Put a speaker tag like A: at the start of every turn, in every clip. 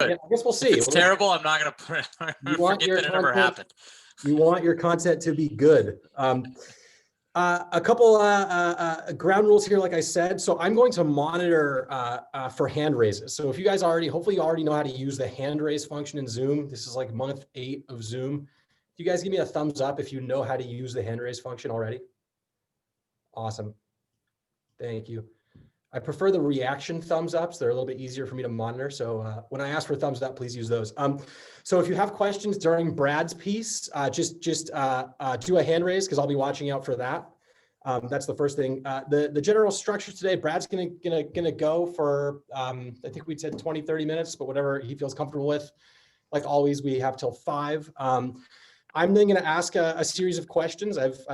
A: Yeah, I guess we'll see.
B: If it's terrible, I'm not going to forget that it ever happened.
A: You want your content to be good. A couple ground rules here, like I said. So I'm going to monitor for hand raises. So if you guys hopefully you already know how to use the hand raise function in Zoom. This is like month 8 of Zoom. You guys give me a thumbs up if you know how to use the hand raise function already. Awesome. Thank you. I prefer the reaction thumbs ups. They're a little bit easier for me to monitor. So when I ask for thumbs up, please use those. So if you have questions during Brad's piece, just do a hand raise because I'll be watching out for that. That's the first thing. The general structure today, Brad's gonna go for, I think we said 20, 30 minutes, but whatever he feels comfortable with. Like always, we have till 5. I'm then gonna ask a series of questions. I've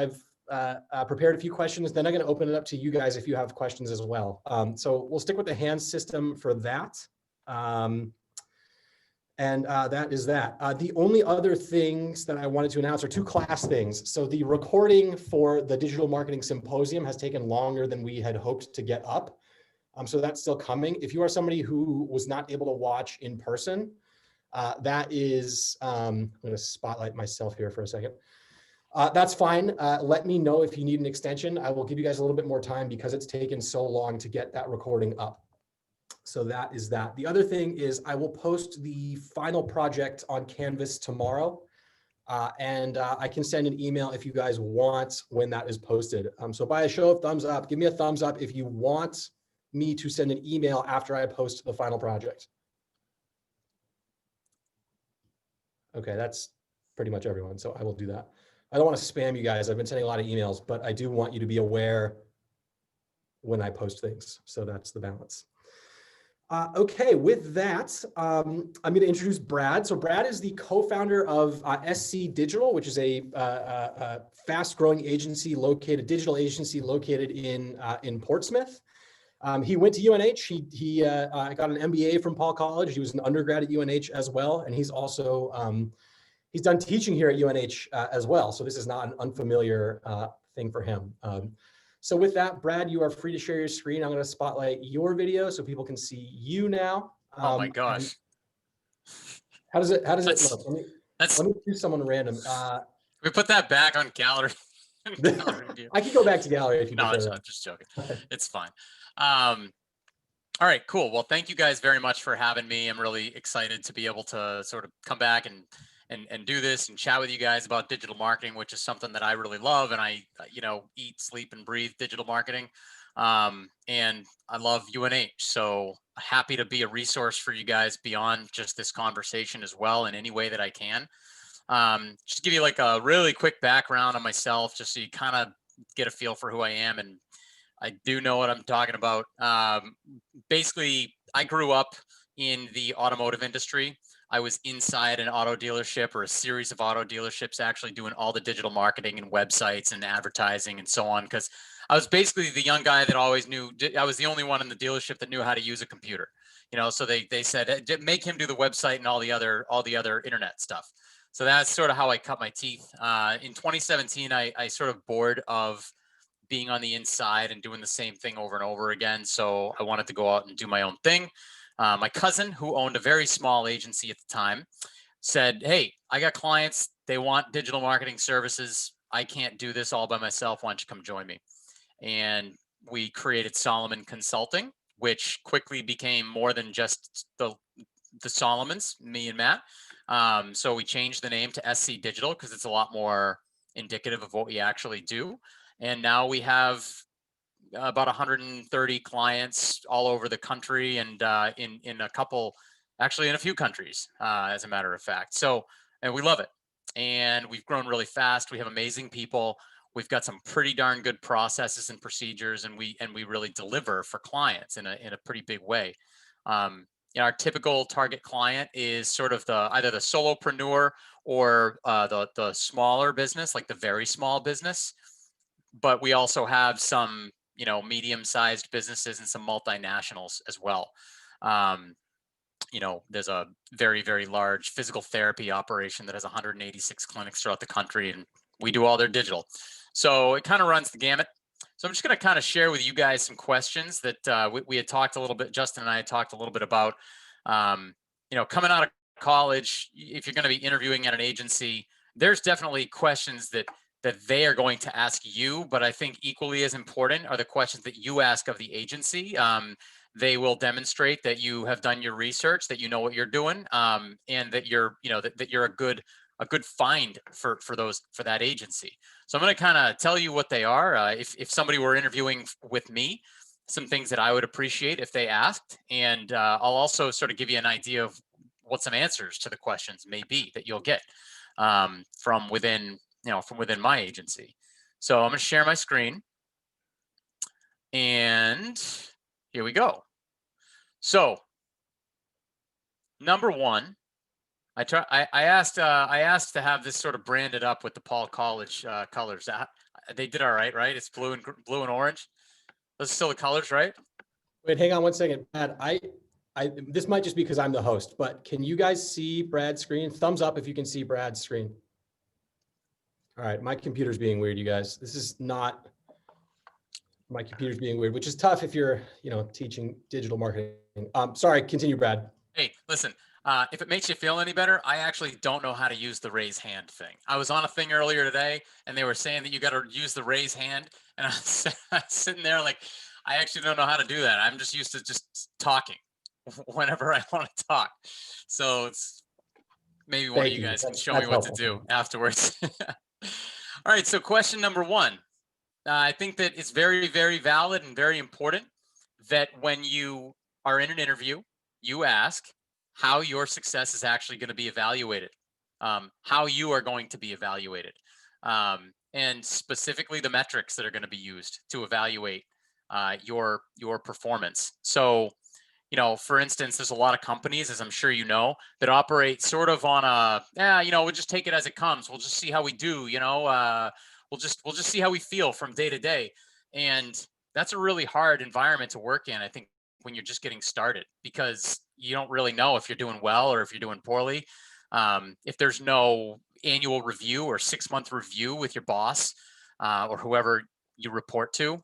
A: prepared a few questions, then I'm going to open it up to you guys if you have questions as well. So we'll stick with the hand system for that. That is that. The only other things that I wanted to announce are 2 class things. So the recording for the Digital Marketing Symposium has taken longer than we had hoped to get up. So that's still coming. If you are somebody who was not able to watch in person, that is, I'm going to spotlight myself here for a second. That's fine. Let me know if you need an extension. I will give you guys a little bit more time because it's taken so long to get that recording up. So that is that. The other thing is I will post the final project on Canvas tomorrow. I can send an email if you guys want when that is posted. So by a show of thumbs up, give me a thumbs up if you want me to send an email after I post the final project. Okay, that's pretty much everyone. So I will do that. I don't want to spam you guys. I've been sending a lot of emails, but I do want you to be aware when I post things. So that's the balance. Okay, with that, I'm going to introduce Brad. So Brad is the co-founder of SC Digital, which is a fast-growing digital agency located in Portsmouth. He went to UNH. He got an MBA from Paul College. He was an undergrad at UNH as well, and he's also he's done teaching here at UNH as well. So this is not an unfamiliar thing for him. So with that, Brad, you are free to share your screen. I'm going to spotlight your video so people can see you now.
B: Oh my gosh.
A: How does it look? Let me do someone random.
B: We put that back on gallery.
A: I can go back to gallery if you prefer.
B: No, I'm just joking. It's fine. All right, cool. Well, thank you guys very much for having me. I'm really excited to be able to sort of come back and do this and chat with you guys about digital marketing, which is something that I really love. And I, eat, sleep, and breathe digital marketing. And I love UNH. So happy to be a resource for you guys beyond just this conversation as well in any way that I can. Just to give you like a really quick background on myself, just so you kind of get a feel for who I am. And I do know what I'm talking about. Basically, I grew up in the automotive industry. I was inside an auto dealership or a series of auto dealerships, actually doing all the digital marketing and websites and advertising and so on, because I was basically the young guy that always knew. I was the only one in the dealership that knew how to use a computer. So they said, make him do the website and all the other internet stuff. So that's sort of how I cut my teeth. In 2017, I sort of bored of being on the inside and doing the same thing over and over again. So I wanted to go out and do my own thing. My cousin, who owned a very small agency at the time, said, hey, I got clients. They want digital marketing services. I can't do this all by myself. Why don't you come join me? And we created Solomon Consulting, which quickly became more than just the Solomons, me and Matt. So we changed the name to SC Digital because it's a lot more indicative of what we actually do. And now we have about 130 clients all over the country and in a few countries, as a matter of fact. So, and we love it. And we've grown really fast. We have amazing people. We've got some pretty darn good processes and procedures, and we really deliver for clients in a pretty big way. Our typical target client is sort of either the solopreneur or the smaller business, like the very small business. But we also have some medium-sized businesses and some multinationals as well. There's a very, very large physical therapy operation that has 186 clinics throughout the country, and we do all their digital. So it kind of runs the gamut. So I'm just going to kind of share with you guys some questions that we had talked a little bit, Justin and I had talked a little bit about. coming out of college, if you're going to be interviewing at an agency, there's definitely questions that they are going to ask you, but I think equally as important are the questions that you ask of the agency. They will demonstrate that you have done your research, that you know what you're doing, and that you're, that you're a good find for that agency. So I'm going to kind of tell you what they are. If somebody were interviewing with me, some things that I would appreciate if they asked, and I'll also sort of give you an idea of what some answers to the questions may be that you'll get from within my agency. So I'm going to share my screen, and here we go. So number one, I asked to have this sort of branded up with the Paul College colors. They did all right, right? It's blue and orange. Those are still the colors, right?
A: Wait, hang on one second, Brad. This might just be because I'm the host, but can you guys see Brad's screen? Thumbs up if you can see Brad's screen. All right, my computer's being weird, you guys. This is not, my computer's being weird, which is tough if you're, teaching digital marketing. Sorry, continue, Brad.
B: Hey, listen, if it makes you feel any better, I actually don't know how to use the raise hand thing. I was on a thing earlier today and they were saying that you got to use the raise hand. And I was sitting there like, I actually don't know how to do that. I'm just used to just talking whenever I want to talk. So it's maybe one of you guys can show me what to do afterwards. All right. So question number one, I think that it's very, very valid and very important that when you are in an interview, you ask how your success is actually going to be evaluated, how you are going to be evaluated, and specifically the metrics that are going to be used to evaluate your performance. So, for instance, there's a lot of companies, as I'm sure you know, that operate sort of on a, we'll just take it as it comes. We'll just see how we do, we'll just see how we feel from day to day. And that's a really hard environment to work in, I think, when you're just getting started, because you don't really know if you're doing well or if you're doing poorly. If there's no annual review or 6-month review with your boss or whoever you report to,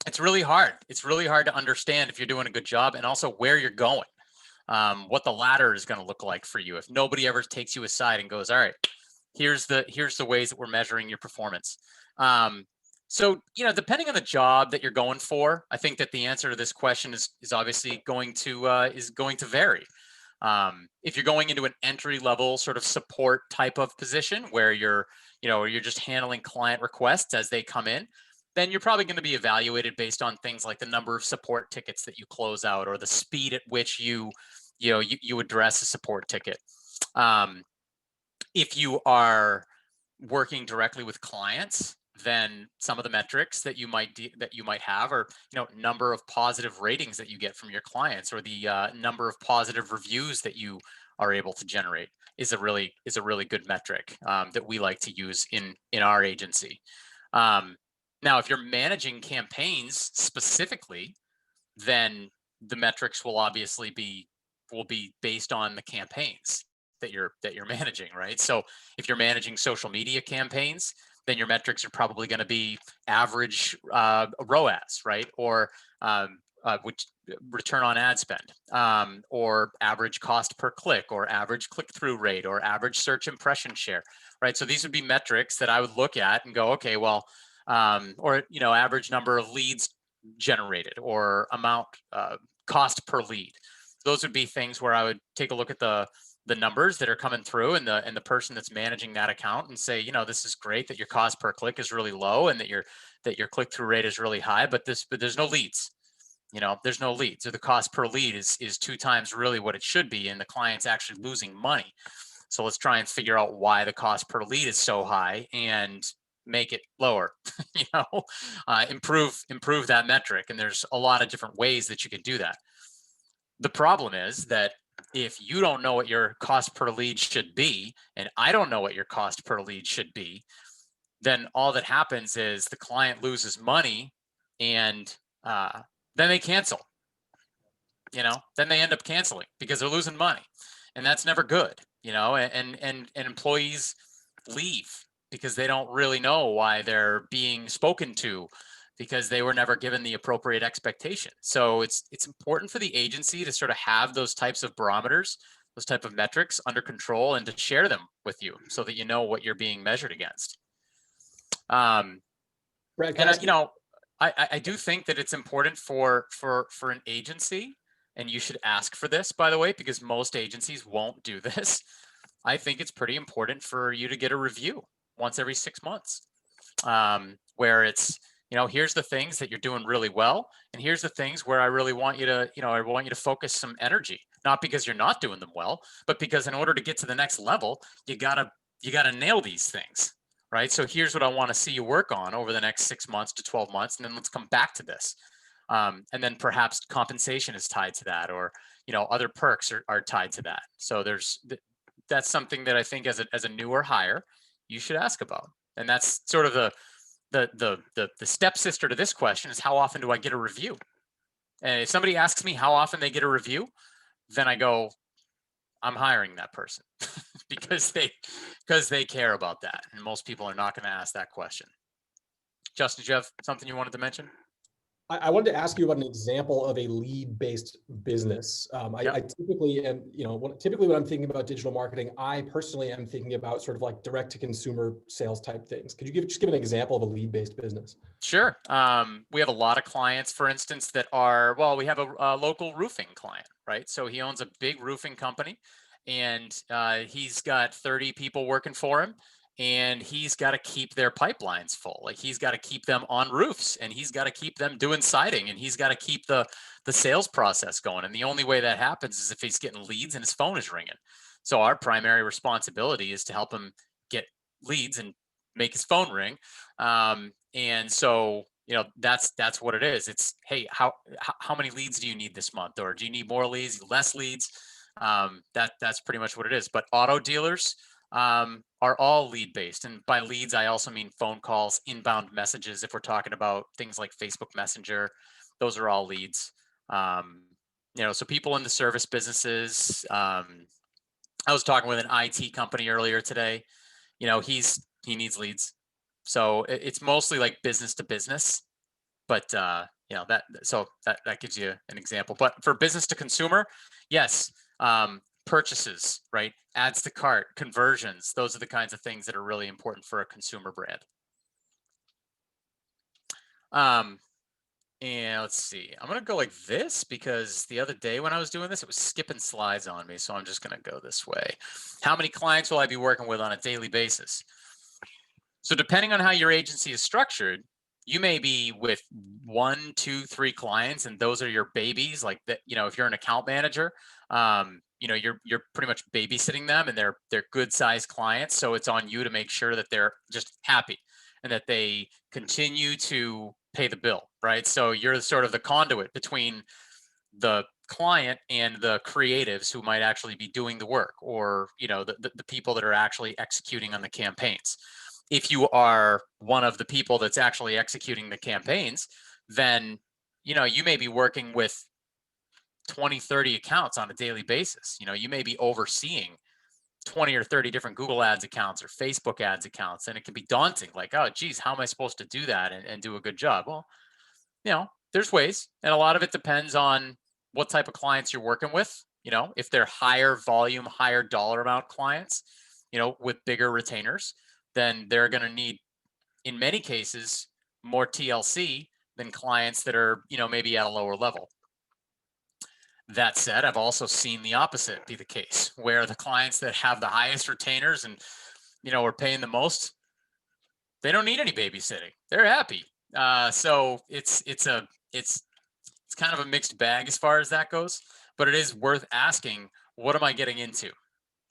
B: it's really hard. It's really hard to understand if you're doing a good job and also where you're going, what the ladder is going to look like for you. If nobody ever takes you aside and goes, all right, here's the ways that we're measuring your performance. So, depending on the job that you're going for, I think that the answer to this question is obviously going to vary. If you're going into an entry level sort of support type of position where you're just handling client requests as they come in, then you're probably going to be evaluated based on things like the number of support tickets that you close out or the speed at which you address a support ticket. If you are working directly with clients, then some of the metrics that you might have are, number of positive ratings that you get from your clients, or the number of positive reviews that you are able to generate is a really good metric that we like to use in our agency. Now, if you're managing campaigns specifically, then the metrics will obviously be based on the campaigns that you're managing, right? So if you're managing social media campaigns, then your metrics are probably going to be average ROAS, right? Or which return on ad spend, or average cost per click, or average click-through rate, or average search impression share, right? So these would be metrics that I would look at and go, okay, well, or average number of leads generated, or amount cost per lead. Those would be things where I would take a look at the numbers that are coming through and the person that's managing that account and say, this is great that your cost per click is really low and that your click-through rate is really high, but there's no leads. There's no leads, or the cost per lead is 2 times really what it should be, and the client's actually losing money. So let's try and figure out why the cost per lead is so high and make it lower. Improve that metric. And there's a lot of different ways that you can do that. The problem is that if you don't know what your cost per lead should be, and I don't know what your cost per lead should be, then all that happens is the client loses money, and then they cancel. Then they end up canceling because they're losing money, and that's never good. And employees leave because they don't really know why they're being spoken to, because they were never given the appropriate expectation. So it's important for the agency to sort of have those types of barometers type of metrics under control and to share them with you so that you know what you're being measured against.
A: Brad,
B: And you know, I do think that it's important for an agency, and you should ask for this, by the way, because most agencies won't do this. I think it's pretty important for you to get a review once every 6 months, where it's, you know, here's the things that you're doing really well, and here's the things where I really want you to, you know, I want you to focus some energy, not because you're not doing them well, but because in order to get to the next level, you gotta nail these things, right? So here's what I want to see you work on over the next 6 months to 12 months, and then let's come back to this. And then perhaps compensation is tied to that, or, you know, other perks are tied to that. So that's something that I think as a newer hire, you should ask about. And that's sort of the stepsister to this question is, how often do I get a review? And if somebody asks me how often they get a review, then I go, I'm hiring that person because they care about that. And most people are not going to ask that question. Justin, do you have something you wanted to mention?
A: I wanted to ask you about an example of a lead-based business. I typically am, you know, typically when I'm thinking about digital marketing, I personally am thinking about sort of like direct-to-consumer sales type things. Could you just give an example of a lead-based business?
B: Sure. We have a lot of clients, for instance, that are, well, we have a local roofing client, right? So he owns a big roofing company, and he's got 30 people working for him, and he's got to keep their pipelines full. Like, he's got to keep them on roofs, and he's got to keep them doing siding, and he's got to keep the sales process going. And the only way that happens is if he's getting leads and his phone is ringing. So our primary responsibility is to help him get leads and make his phone ring. And so, you know, that's what it is. It's, hey, how many leads do you need this month? Or do you need more leads, less leads? That's pretty much what it is. But auto dealers are all lead based. And by leads, I also mean phone calls, inbound messages. If we're talking about things like Facebook Messenger, those are all leads. You know, so people in the service businesses, I was talking with an IT company earlier today. You know, he needs leads. So it's mostly like business to business, but you know, that gives you an example. But for business to consumer, yes, purchases, right? Adds to cart, conversions. Those are the kinds of things that are really important for a consumer brand. And let's see, I'm gonna go like this because the other day when I was doing this, it was skipping slides on me. So I'm just gonna go this way. How many clients will I be working with on a daily basis? So depending on how your agency is structured, you may be with 1, 2, 3 clients, and those are your babies. Like that, you know, if you're an account manager, you know, you're pretty much babysitting them, and they're good sized clients. So it's on you to make sure that they're just happy and that they continue to pay the bill, right? So you're sort of the conduit between the client and the creatives who might actually be doing the work, or, you know, the people that are actually executing on the campaigns. If you are one of the people that's actually executing the campaigns, then, you know, you may be working with 20, 30 accounts on a daily basis. You know, you may be overseeing 20 or 30 different Google ads accounts or Facebook ads accounts. And it can be daunting, like, oh, geez, how am I supposed to do that and do a good job? Well, you know, there's ways. And a lot of it depends on what type of clients you're working with. You know, if they're higher volume, higher dollar amount clients, you know, with bigger retainers, then they're going to need, in many cases, more TLC than clients that are, you know, maybe at a lower level. That said, I've also seen the opposite be the case, where the clients that have the highest retainers and, you know, are paying the most, they don't need any babysitting. They're happy. So it's kind of a mixed bag as far as that goes, but it is worth asking, what am I getting into?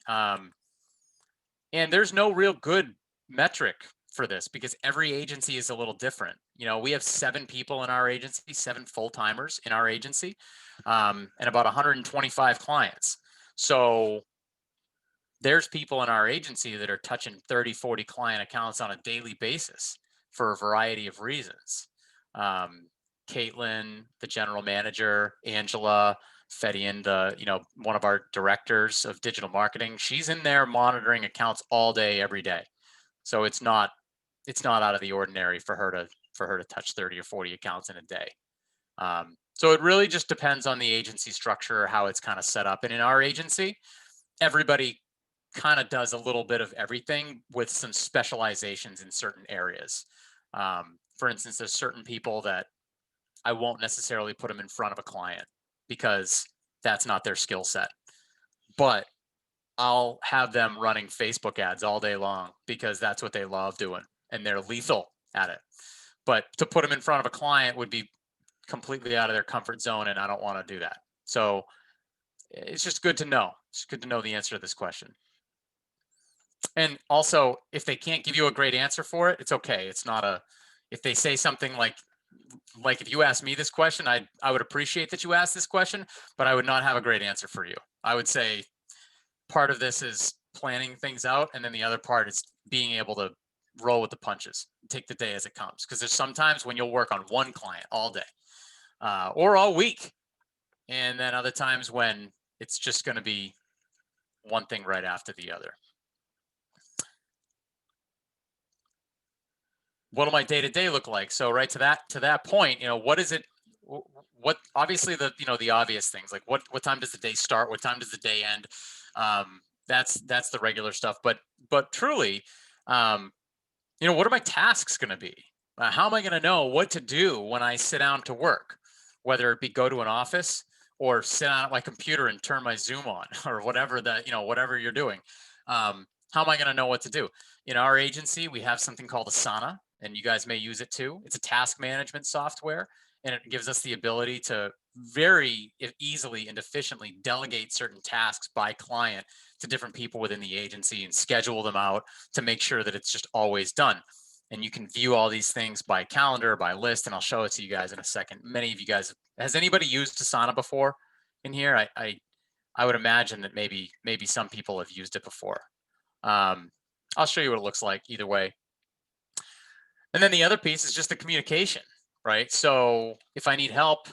B: And there's no real good metric for this because every agency is a little different. You know, we have 7 people in our agency, 7 full-timers in our agency, and about 125 clients. So there's people in our agency that are touching 30, 40 client accounts on a daily basis for a variety of reasons. Caitlin, the general manager, Angela, Fedian, the, you know, one of our directors of digital marketing, she's in there monitoring accounts all day, every day. So it's not out of the ordinary for her to touch 30 or 40 accounts in a day. So it really just depends on the agency structure, how it's kind of set up. And in our agency, everybody kind of does a little bit of everything with some specializations in certain areas. For instance, there's certain people that I won't necessarily put them in front of a client because that's not their skill set. But I'll have them running Facebook ads all day long because that's what they love doing and they're lethal at it. But to put them in front of a client would be completely out of their comfort zone, and I don't want to do that. So it's just good to know. It's good to know the answer to this question. And also, if they can't give you a great answer for it, it's okay. It's not a, if they say something like if you asked me this question, I would appreciate that you asked this question, but I would not have a great answer for you. I would say part of this is planning things out, and then the other part is being able to roll with the punches, take the day as it comes. Because there's sometimes when you'll work on one client all day or all week, and then other times when it's just going to be one thing right after the other. What will my day-to-day look like? So right to that point, what is it? What obviously the obvious things, like what time does the day start? What time does the day end? That's the regular stuff. But truly, what are my tasks going to be? How am I going to know what to do when I sit down to work? Whether it be go to an office or sit down at my computer and turn my Zoom on, or whatever whatever you're doing. How am I going to know what to do? In our agency, we have something called Asana, and you guys may use it too. It's a task management software, and it gives us the ability to very easily and efficiently delegate certain tasks by client to different people within the agency and schedule them out to make sure that it's just always done. And you can view all these things by calendar, by list, and I'll show it to you guys in a second. Many of you guys, has anybody used Asana before in here? I would imagine that maybe some people have used it before. I'll show you what it looks like either way. And then the other piece is just the communication, right? So if I need help,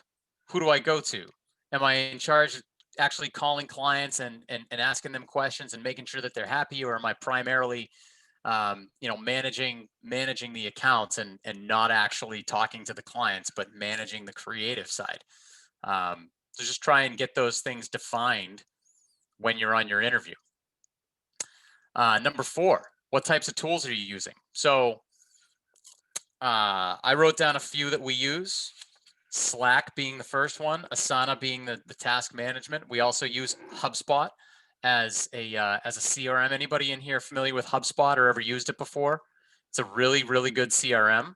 B: who do I go to? Am I in charge of actually calling clients and asking them questions and making sure that they're happy, or am I primarily managing the accounts and not actually talking to the clients, but managing the creative side? So just try and get those things defined when you're on your interview. Number 4, what types of tools are you using? So I wrote down a few that we use. Slack being the first one, Asana being the task management. We also use HubSpot as a CRM. Anybody in here familiar with HubSpot or ever used it before? It's a really, really good CRM.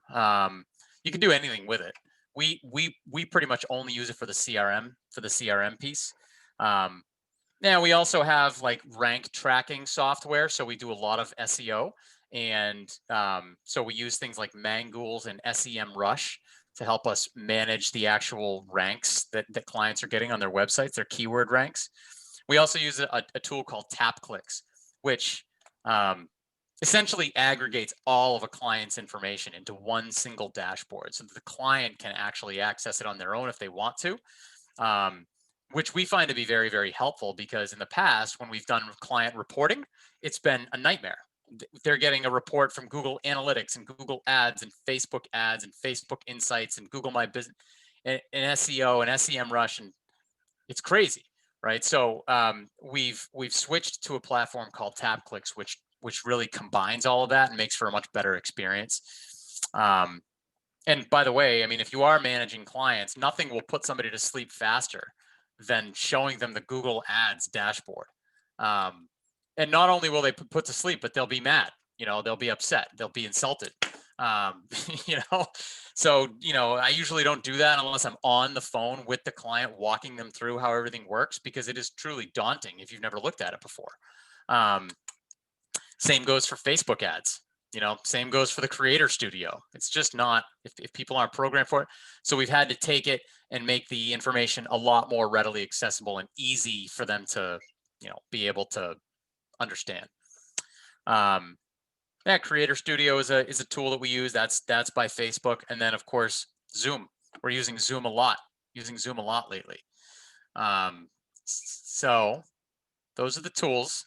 B: You can do anything with it. We pretty much only use it for the CRM piece. Now we also have like rank tracking software, so we do a lot of SEO, and so we use things like Mangools and SEMrush to help us manage the actual ranks that clients are getting on their websites, their keyword ranks. We also use a tool called TapClicks, which essentially aggregates all of a client's information into one single dashboard so that the client can actually access it on their own if they want to, which we find to be very, very helpful, because in the past, when we've done client reporting, it's been a nightmare. They're getting a report from Google Analytics and Google Ads and Facebook Insights and Google My Business and SEO and SEMrush, and it's crazy, right? So we've switched to a platform called TapClicks, which really combines all of that and makes for a much better experience. And by the way, I mean, if you are managing clients, nothing will put somebody to sleep faster than showing them the Google Ads dashboard. And not only will they put to sleep, but they'll be mad. They'll be upset. They'll be insulted. So, I usually don't do that unless I'm on the phone with the client, walking them through how everything works, because it is truly daunting if you've never looked at it before. Same goes for Facebook ads. Same goes for the Creator Studio. It's just not, if people aren't programmed for it. So we've had to take it and make the information a lot more readily accessible and easy for them to, be able to understand. Creator Studio is a tool that we use. That's by Facebook. And then of course, Zoom. We're using Zoom a lot lately. So those are the tools.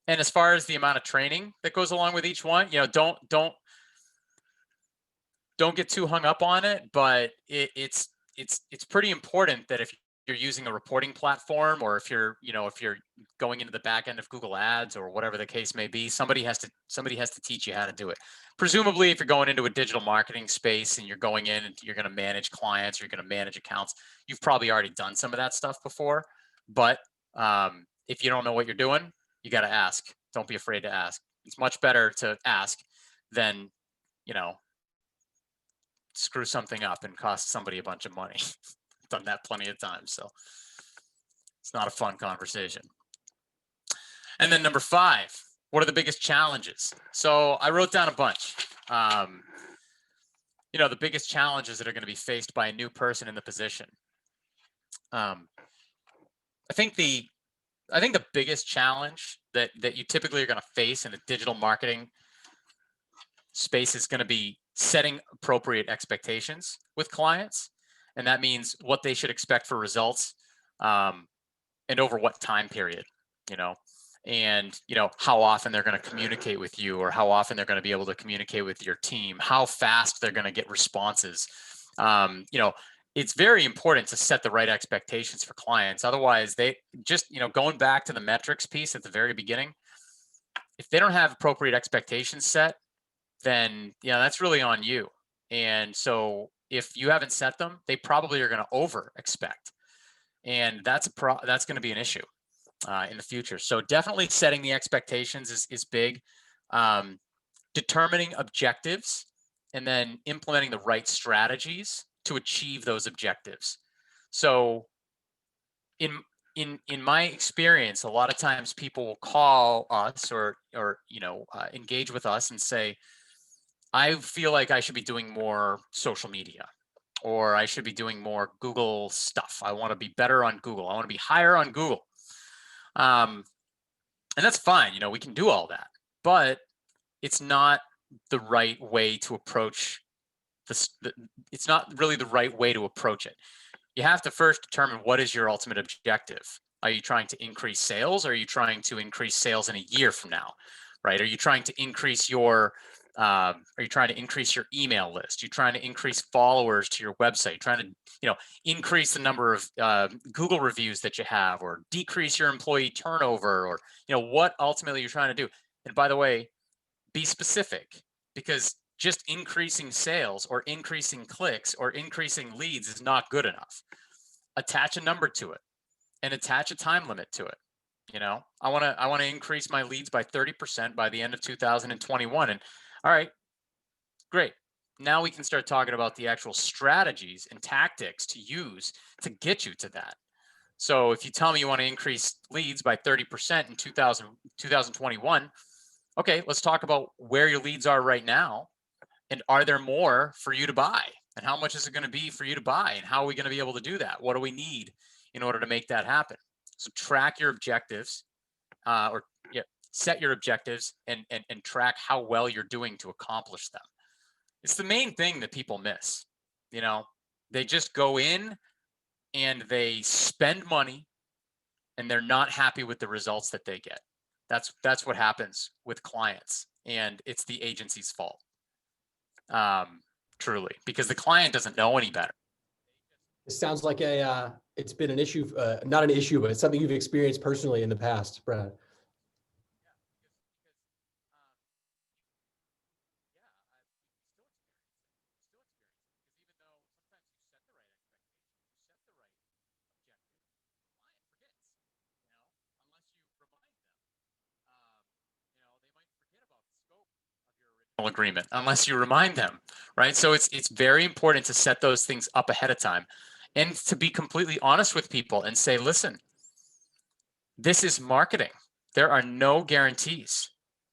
B: And as far as the amount of training that goes along with each one, don't get too hung up on it, but it's pretty important that if you're using a reporting platform, or if you're, if you're going into the back end of Google Ads or whatever the case may be, somebody has to teach you how to do it. Presumably, if you're going into a digital marketing space and you're going in and you're going to manage clients, or you're going to manage accounts, you've probably already done some of that stuff before. But if you don't know what you're doing, you got to ask. Don't be afraid to ask. It's much better to ask than, screw something up and cost somebody a bunch of money. Done that plenty of times, so it's not a fun conversation. And then number 5, what are the biggest challenges? So I wrote down a bunch. The biggest challenges that are going to be faced by a new person in the position. I think the biggest challenge that you typically are going to face in a digital marketing space is going to be setting appropriate expectations with clients. And that means what they should expect for results, and over what time period, and how often they're going to communicate with you, or how often they're going to be able to communicate with your team, how fast they're going to get responses. It's very important to set the right expectations for clients. Otherwise, they just, going back to the metrics piece at the very beginning, if they don't have appropriate expectations set, then that's really on you. And so if you haven't set them, they probably are going to over expect, and that's going to be an issue in the future. So definitely setting the expectations is big. Determining objectives and then implementing the right strategies to achieve those objectives. So in my experience, a lot of times people will call us or engage with us and say, I feel like I should be doing more social media, or I should be doing more Google stuff. I want to be better on Google. I want to be higher on Google. And that's fine. We can do all that, but it's not the right way to approach this. It's not really the right way to approach it. You have to first determine what is your ultimate objective. Are you trying to increase sales? Or are you trying to increase sales in a year from now, right? Are you trying to increase your email list? You're trying to increase followers to your website, trying to, increase the number of Google reviews that you have, or decrease your employee turnover, or, what ultimately you're trying to do. And by the way, be specific, because just increasing sales or increasing clicks or increasing leads is not good enough. Attach a number to it and attach a time limit to it. I want to increase my leads by 30% by the end of 2021. And all right, great. Now we can start talking about the actual strategies and tactics to use to get you to that. So if you tell me you want to increase leads by 30% in 2021, okay, let's talk about where your leads are right now. And are there more for you to buy? And how much is it going to be for you to buy? And how are we going to be able to do that? What do we need in order to make that happen? So track your objectives, set your objectives and track how well you're doing to accomplish them. It's the main thing that people miss. They just go in and they spend money and they're not happy with the results that they get. That's what happens with clients, and it's the agency's fault. Truly, because the client doesn't know any better.
A: It sounds like it's been an issue, not an issue, but it's something you've experienced personally in the past, Brad.
B: Agreement unless you remind them, right? So it's very important to set those things up ahead of time, and to be completely honest with people and say, listen, this is marketing. There are no guarantees.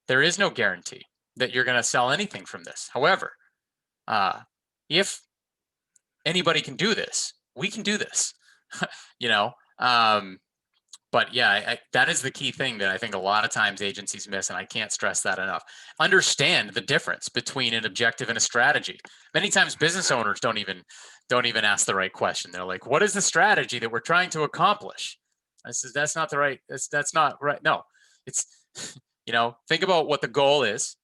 B: There is no guarantee that you're going to sell anything from this. However, if anybody can do this, we can do this. But yeah, that is the key thing that I think a lot of times agencies miss, and I can't stress that enough. Understand the difference between an objective and a strategy. Many times business owners don't even ask the right question. They're like, what is the strategy that we're trying to accomplish? I says, that's not the right, that's not right. No, it's, think about what the goal is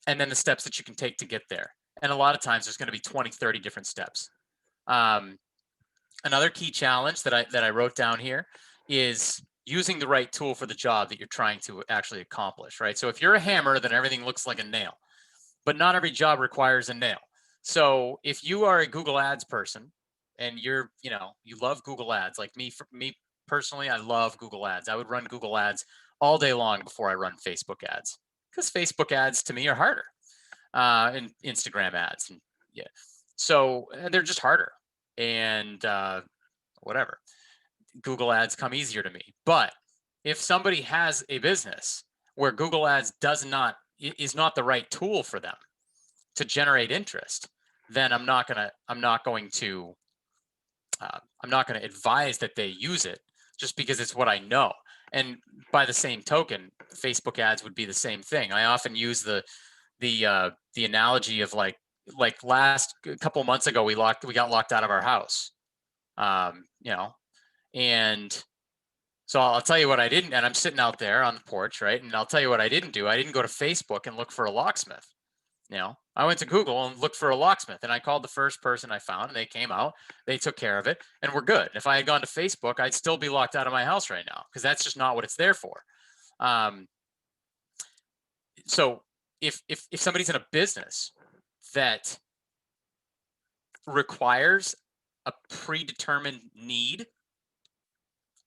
B: and then the steps that you can take to get there. And a lot of times there's going to be 20, 30 different steps. Another key challenge that I wrote down here is using the right tool for the job that you're trying to actually accomplish, right? So if you're a hammer, then everything looks like a nail, but not every job requires a nail. So if you are a Google Ads person and you love Google Ads, like me personally, I love Google Ads. I would run Google Ads all day long before I run Facebook ads, because Facebook ads to me are harder, and Instagram ads, and yeah, so they're just harder, and whatever. Google ads come easier to me. But if somebody has a business where Google ads is not the right tool for them to generate interest, then I'm not going to advise that they use it, just because it's what I know. And by the same token, Facebook ads would be the same thing. I often use the analogy of like last couple of months ago, we got locked out of our house. And so I'll tell you what I didn't, and I'm sitting out there on the porch, right? And I'll tell you what I didn't do. I didn't go to Facebook and look for a locksmith. I went to Google and looked for a locksmith, and I called the first person I found, and they came out, they took care of it, and we're good. If I had gone to Facebook, I'd still be locked out of my house right now, because that's just not what it's there for. So if somebody's in a business that requires a predetermined need,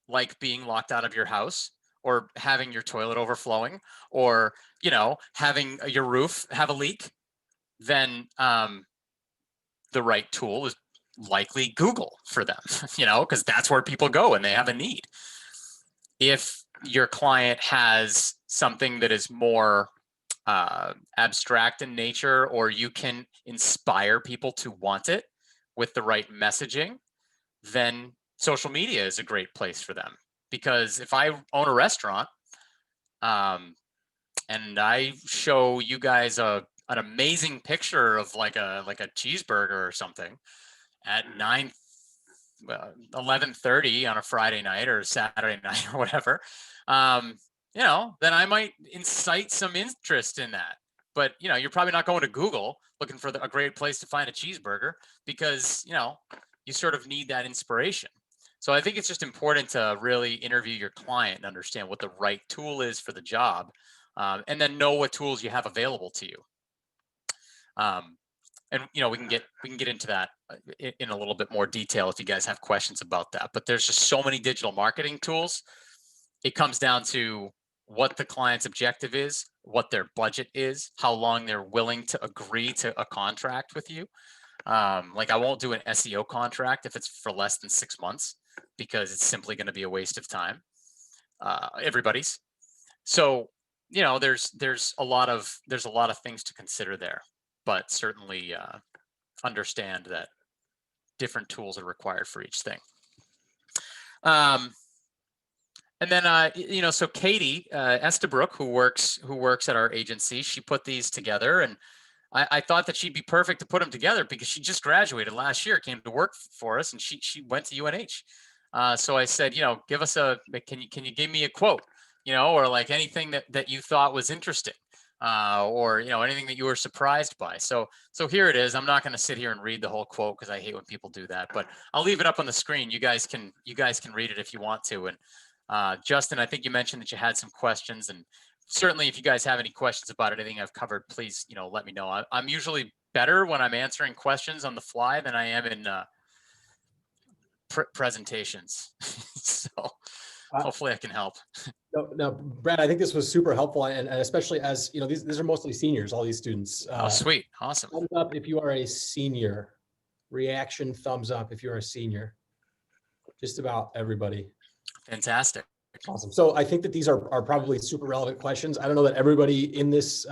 B: like being locked out of your house, or having your toilet overflowing, or having your roof have a leak, then the right tool is likely Google for them, because that's where people go when they have a need. If your client has something that is more abstract in nature, or you can inspire people to want it with the right messaging, then social media is a great place for them. Because if I own a restaurant, and I show you guys an amazing picture of like a cheeseburger or something at 11:30 on a Friday night or Saturday night or whatever, then I might incite some interest in that. But you're probably not going to Google looking for a great place to find a cheeseburger, because you sort of need that inspiration. So I think it's just important to really interview your client and understand what the right tool is for the job, and then know what tools you have available to you. And we can get into that in a little bit more detail if you guys have questions about that. But there's just so many digital marketing tools. It comes down to what the client's objective is, what their budget is, how long they're willing to agree to a contract with you. Like I won't do an SEO contract if it's for less than 6 months, because it's simply going to be a waste of time. Everybody's. So there's a lot of things to consider there, but certainly understand that different tools are required for each thing. And then so Katie Estabrook, who works at our agency, she put these together, and I thought that she'd be perfect to put them together, because she just graduated last year, came to work for us, and she went to UNH. So I said, can you give me a quote, or like anything that you thought was interesting, or anything that you were surprised by. So here it is. I'm not going to sit here and read the whole quote, because I hate when people do that, but I'll leave it up on the screen. You guys can read it if you want to. And Justin, I think you mentioned that you had some questions, and certainly if you guys have any questions about anything I've covered, please let me know. I'm usually better when I'm answering questions on the fly than I am in presentations. So hopefully I can help.
A: No, Brad, I think this was super helpful, and especially as these are mostly seniors, all these students.
B: Oh, sweet, awesome.
A: Thumbs up if you are a senior. Reaction, thumbs up if you're a senior. Just about everybody.
B: Fantastic.
A: Awesome. So I think that these are probably super relevant questions. I don't know that everybody in this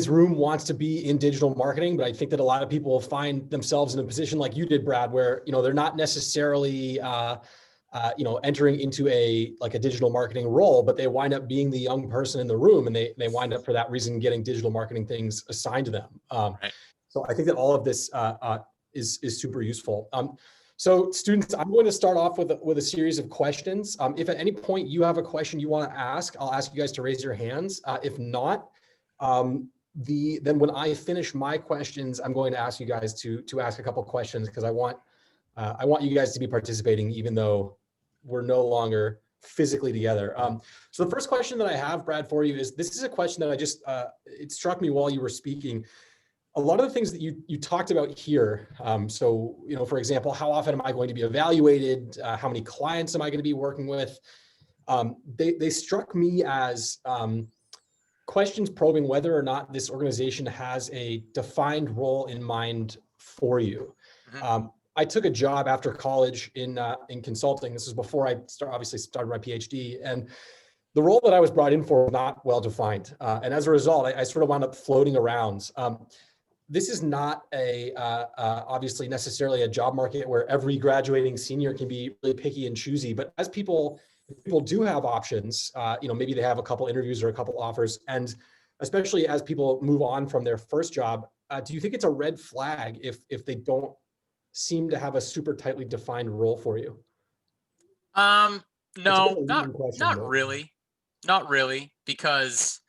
A: room wants to be in digital marketing, but I think that a lot of people will find themselves in a position like you did, Brad, where they're not necessarily entering into a digital marketing role, but they wind up being the young person in the room, and they wind up for that reason getting digital marketing things assigned to them. Right. So I think that all of this is super useful. So students, I'm going to start off with a series of questions. If at any point you have a question you want to ask, I'll ask you guys to raise your hands. If not, then when I finish my questions, I'm going to ask you guys to ask a couple of questions, because I want I want you guys to be participating, even though we're no longer physically together. So the first question that I have, Brad, for you is, this is a question that I just, it struck me while you were speaking. A lot of the things that you talked about here, so, for example, how often am I going to be evaluated? How many clients am I going to be working with? They struck me as questions probing whether or not this organization has a defined role in mind for you. I took a job after college in consulting. This is before I obviously started my PhD, and the role that I was brought in for was not well defined. And as a result, I sort of wound up floating around. This is not obviously necessarily a job market where every graduating senior can be really picky and choosy, but as people do have options, maybe they have a couple interviews or a couple offers, and especially as people move on from their first job, do you think it's a red flag if they don't seem to have a super tightly defined role for you?
B: No,
A: Question,
B: not really. Not really, because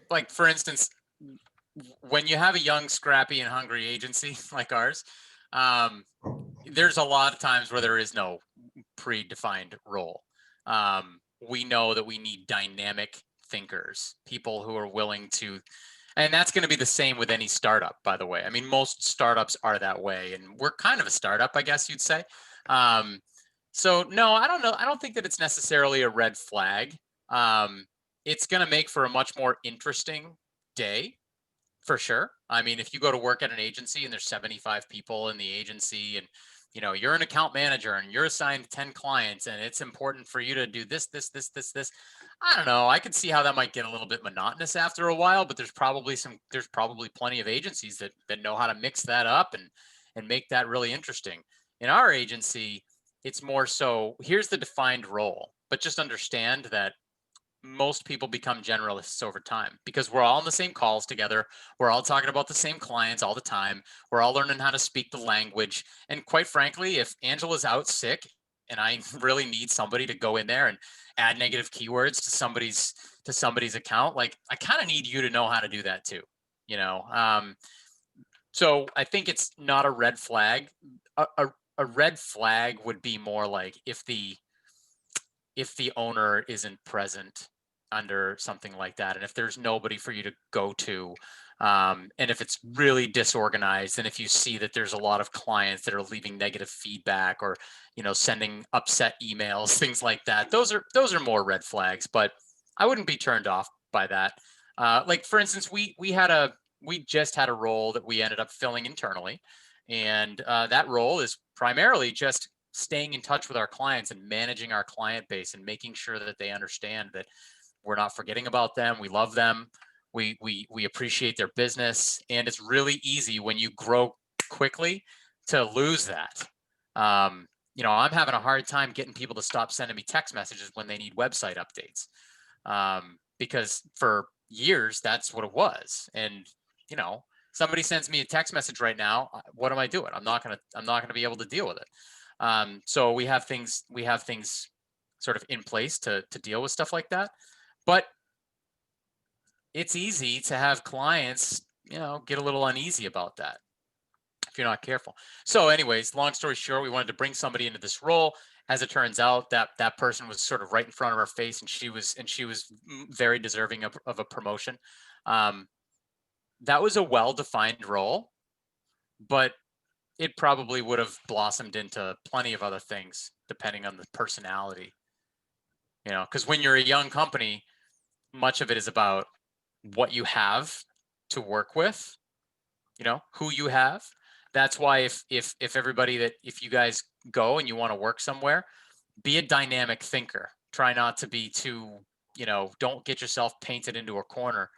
B: like, for instance, when you have a young, scrappy, and hungry agency like ours, there's a lot of times where there is no predefined role. We know that we need dynamic thinkers, people who are willing to, and that's going to be the same with any startup, by the way. I mean, most startups are that way, and we're kind of a startup, I guess you'd say. So no, I don't know. I don't think that it's necessarily a red flag. It's going to make for a much more interesting day, for sure. I mean, if you go to work at an agency and there's 75 people in the agency, and you're an account manager and you're assigned 10 clients, and it's important for you to do this. I don't know. I could see how that might get a little bit monotonous after a while, but there's probably plenty of agencies that know how to mix that up and make that really interesting. In our agency, it's more so, here's the defined role, but just understand that most people become generalists over time because we're all on the same calls together. We're all talking about the same clients all the time. We're all learning how to speak the language. And quite frankly, if Angela's out sick and I really need somebody to go in there and add negative keywords to somebody's account, like, I kind of need you to know how to do that too, so I think it's not a red flag. A red flag would be more like if the owner isn't present under something like that, and if there's nobody for you to go to, and if it's really disorganized, and if you see that there's a lot of clients that are leaving negative feedback or sending upset emails, things like that, those are more red flags. But I wouldn't be turned off by that. Like, for instance, we just had a role that we ended up filling internally, and that role is primarily just staying in touch with our clients and managing our client base and making sure that they understand that we're not forgetting about them. We love them. We appreciate their business. And it's really easy when you grow quickly to lose that. I'm having a hard time getting people to stop sending me text messages when they need website updates. Because for years, that's what it was. And, somebody sends me a text message right now, what am I doing? I'm not gonna be able to deal with it. So we have things sort of in place to deal with stuff like that. But it's easy to have clients, get a little uneasy about that if you're not careful. So anyways, long story short, we wanted to bring somebody into this role. As it turns out, that person was sort of right in front of our face, and she was very deserving of a promotion. That was a well-defined role, but it probably would have blossomed into plenty of other things depending on the personality. Because when you're a young company, much of it is about what you have to work with, who you have. That's why if you guys go and you want to work somewhere, be a dynamic thinker. Try not to be too, don't get yourself painted into a corner.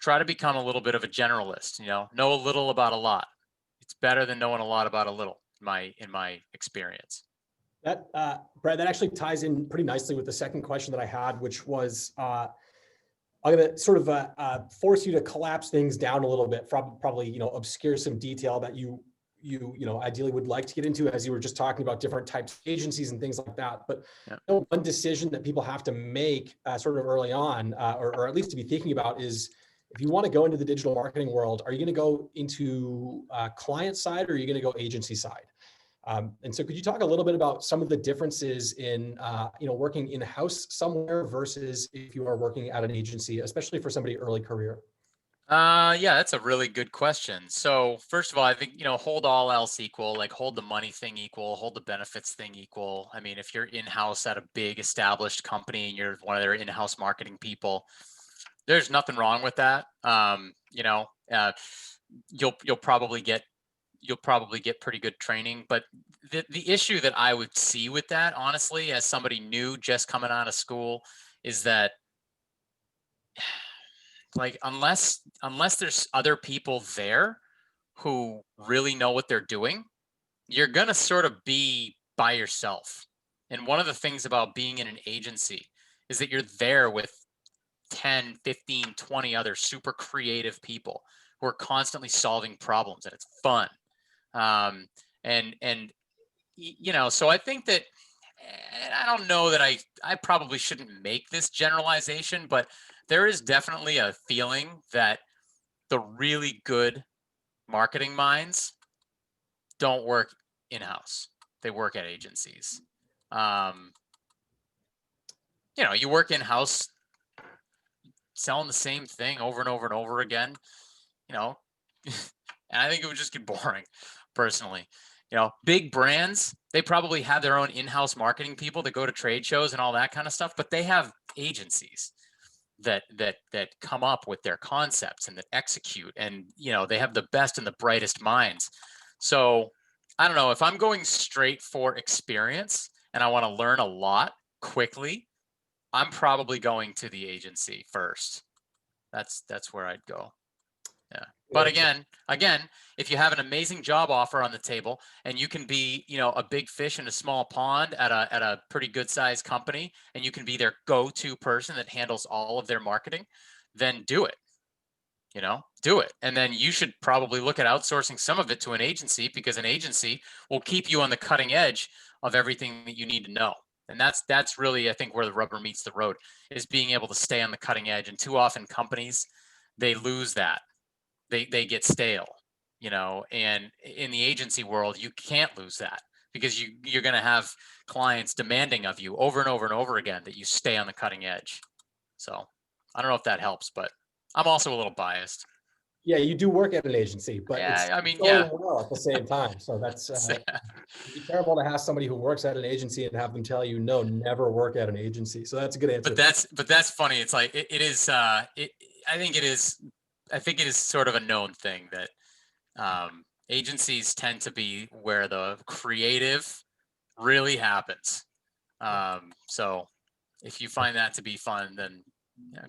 B: Try to become a little bit of a generalist, know a little about a lot. It's better than knowing a lot about a little, in my experience.
A: That, Brad, that actually ties in pretty nicely with the second question that I had, which was, I'm going to sort of force you to collapse things down a little bit, probably, obscure some detail that you ideally would like to get into, as you were just talking about different types of agencies and things like that. But one decision that people have to make sort of early on, or at least to be thinking about, is if you want to go into the digital marketing world, are you going to go into client side, or are you going to go agency side? And so could you talk a little bit about some of the differences in, working in-house somewhere versus if you are working at an agency, especially for somebody early career?
B: Yeah, that's a really good question. So first of all, I think, hold all else equal, like hold the money thing equal, hold the benefits thing equal. I mean, if you're in-house at a big established company and you're one of their in-house marketing people, there's nothing wrong with that. You'll probably get pretty good training. But the issue that I would see with that, honestly, as somebody new just coming out of school, is that like unless there's other people there who really know what they're doing, you're going to sort of be by yourself. And one of the things about being in an agency is that you're there with 10, 15, 20 other super creative people who are constantly solving problems, and it's fun. So I think that, and I don't know that I probably shouldn't make this generalization, but there is definitely a feeling that the really good marketing minds don't work in-house. They work at agencies. You work in-house selling the same thing over and over and over again, and I think it would just get boring personally. Big brands, they probably have their own in-house marketing people that go to trade shows and all that kind of stuff, but they have agencies that come up with their concepts and that execute, and they have the best and the brightest minds. So I don't know, if I'm going straight for experience and I want to learn a lot quickly, I'm probably going to the agency first. That's where I'd go. Yeah. But again, if you have an amazing job offer on the table and you can be, a big fish in a small pond at a pretty good sized company, and you can be their go-to person that handles all of their marketing, then do it. Do it. And then you should probably look at outsourcing some of it to an agency, because an agency will keep you on the cutting edge of everything that you need to know. And that's really, I think, where the rubber meets the road, is being able to stay on the cutting edge. And too often companies, they lose that. They get stale, and in the agency world, you can't lose that, because you're going to have clients demanding of you over and over and over again that you stay on the cutting edge. So I don't know if that helps, but I'm also a little biased.
A: Yeah, you do work at an agency, but it's going well at the same time. So that's it'd be terrible to have somebody who works at an agency and have them tell you, no, never work at an agency. So that's a good answer.
B: But that's funny. It's like it is. I think it is. I think it is sort of a known thing that agencies tend to be where the creative really happens. So if you find that to be fun, then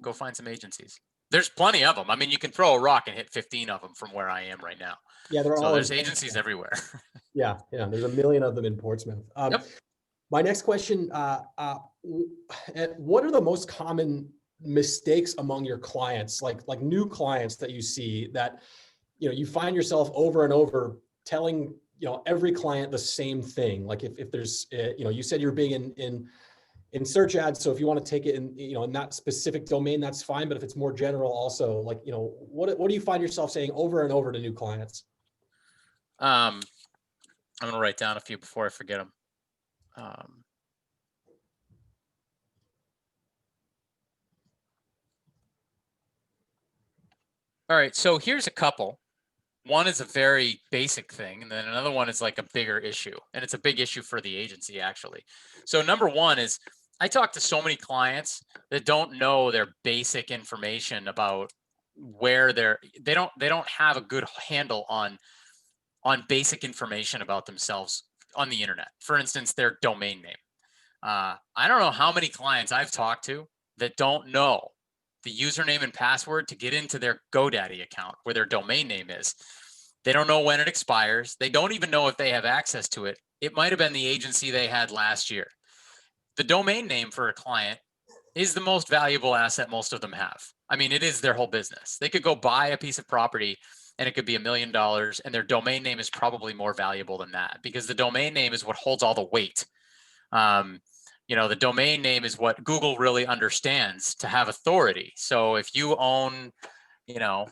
B: go find some agencies. There's plenty of them. I mean, you can throw a rock and hit 15 of them from where I am right now.
A: Yeah,
B: there's agencies everywhere.
A: Yeah, there's a million of them in Portsmouth.
B: Yep.
A: My next question, what are the most common mistakes among your clients, like new clients that you see, that you find yourself over and over telling every client the same thing? Like if there's you said you're big in search ads, so if you want to take it in that specific domain, that's fine. But if it's more general, also, like what do you find yourself saying over and over to new clients?
B: I'm gonna write down a few before I forget them. All right, so here's a couple. One is a very basic thing, and then another one is like a bigger issue, and it's a big issue for the agency, actually. So number one is, I talk to so many clients that don't know their basic information about where they don't have a good handle on basic information about themselves on the internet. For instance, their domain name. I don't know how many clients I've talked to that don't know the username and password to get into their GoDaddy account, where their domain name is. They don't know when it expires. They don't even know if they have access to it. It might have been the agency they had last year. The domain name for a client is the most valuable asset most of them have. I mean, it is their whole business. They could go buy a piece of property and it could be $1 million, and their domain name is probably more valuable than that, because the domain name is what holds all the weight. The domain name is what Google really understands to have authority. So if you own you know,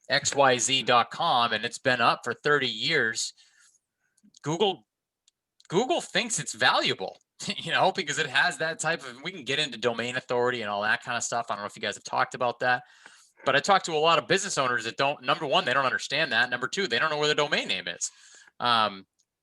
B: xyz.com and it's been up for 30 years, Google thinks it's valuable, you know, because it has that type of, we can get into domain authority and all that kind of stuff. I don't know if you guys have talked about that, but I talk to a lot of business owners that don't, number one, they don't understand that. Number two, they don't know where the domain name is,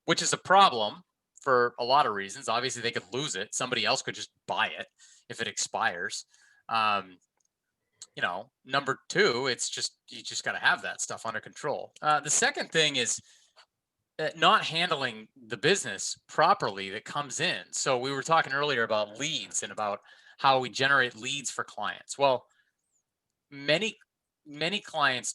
B: which is a problem for a lot of reasons. Obviously they could lose it. Somebody else could just buy it if it expires. You know, number two, it's just, you just got to have that stuff under control. The second thing is not handling the business properly that comes in. So we were talking earlier about leads and about how we generate leads for clients. Well, many clients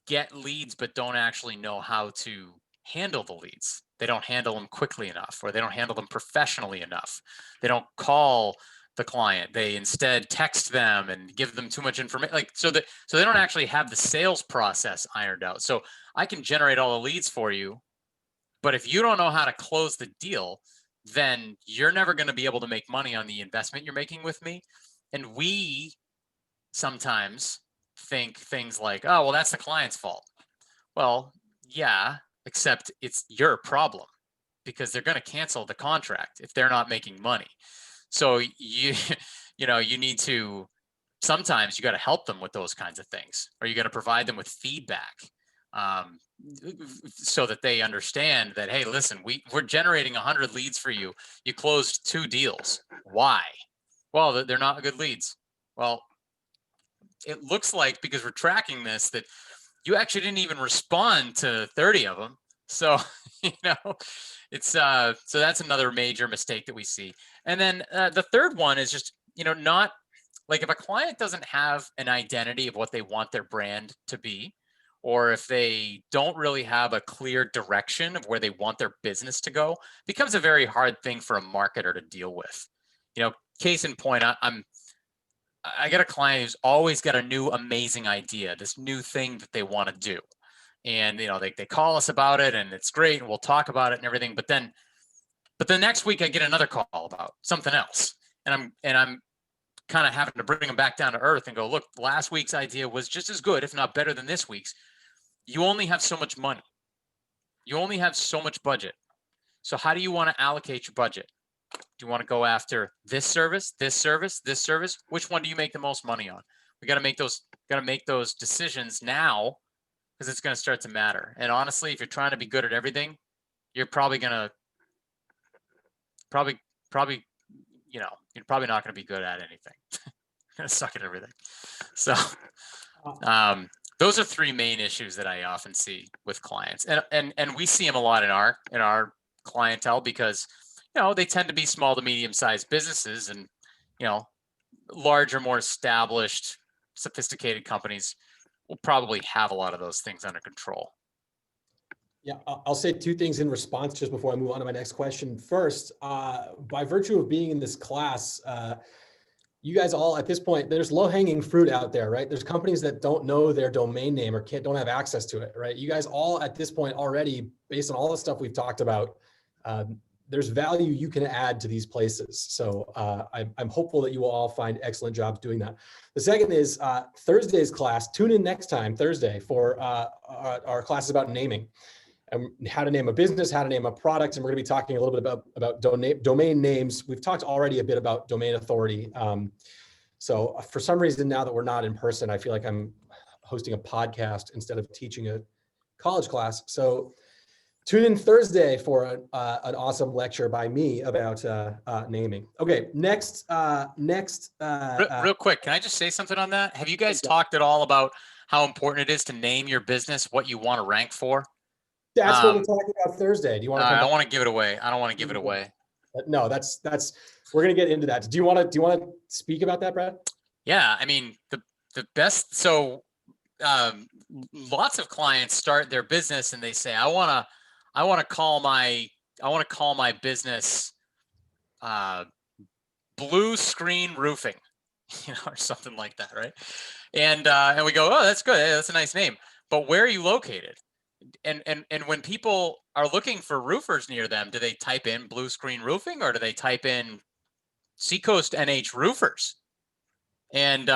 B: get leads, but don't actually know how to handle the leads. They don't handle them quickly enough, or they don't handle them professionally enough. They don't call the client. They instead text them and give them too much information. Like, so they don't actually have the sales process ironed out. So I can generate all the leads for you, but if you don't know how to close the deal, then you're never going to be able to make money on the investment you're making with me. And we sometimes think things like, oh, well, that's the client's fault. Well, yeah, except it's your problem, because they're going to cancel the contract if they're not making money. So you know, you need to, sometimes you got to help them with those kinds of things, or you got to provide them with feedback, so that they understand that, hey, listen, we're generating 100 leads for you. You closed 2 deals. Why? Well, they're not good leads. Well, it looks like, because we're tracking this, that you actually didn't even respond to 30 of them. So, you know, it's so that's another major mistake that we see. And then the third one is just, you know, not like, if a client doesn't have an identity of what they want their brand to be, or if they don't really have a clear direction of where they want their business to go, becomes a very hard thing for a marketer to deal with. You know, case in point, I got a client who's always got a new amazing idea, this new thing that they want to do. And, you know, they call us about it and it's great and we'll talk about it and everything. But the next week I get another call about something else. And I'm kind of having to bring them back down to earth and go, look, last week's idea was just as good, if not better than this week's. You only have so much money. You only have so much budget. So how do you want to allocate your budget? Do you want to go after this service, this service, this service? Which one do you make the most money on? We got to make those decisions now, because it's going to start to matter. And honestly, if you're trying to be good at everything, you're probably going to you know, you're probably not going to be good at anything. You're going to suck at everything. So those are 3 main issues that I often see with clients, and we see them a lot in our clientele, because, you know, they tend to be small to medium sized businesses, and, you know, larger, more established, sophisticated companies will probably have a lot of those things under control.
A: Yeah, I'll say 2 things in response just before I move on to my next question. First, by virtue of being in this class, you guys all at this point, there's low-hanging fruit out there, right? There's companies that don't know their domain name or don't have access to it, right? You guys all at this point already, based on all the stuff we've talked about, there's value you can add to these places. So I'm hopeful that you will all find excellent jobs doing that. The second is Thursday's class. Tune in next time, Thursday, for our classes about naming. And how to name a business, how to name a product. And we're going to be talking a little bit about domain names. We've talked already a bit about domain authority. So for some reason, now that we're not in person, I feel like I'm hosting a podcast instead of teaching a college class. So tune in Thursday for an awesome lecture by me about naming. Okay, next.
B: Real quick, can I just say something on that? Have you guys talked at all about how important it is to name your business, what you want to rank for?
A: That's what we're talking about Thursday. Do you want to?
B: I don't want to give it away. I don't want to give it away.
A: No, that's we're gonna get into that. Do you want to speak about that, Brad?
B: Yeah, I mean the best. So lots of clients start their business and they say, I want to call my business Blue Screen Roofing, you know, or something like that, right? And we go, oh, that's good. Hey, that's a nice name. But where are you located? And when people are looking for roofers near them, do they type in Blue Screen Roofing, or do they type in Seacoast NH Roofers? And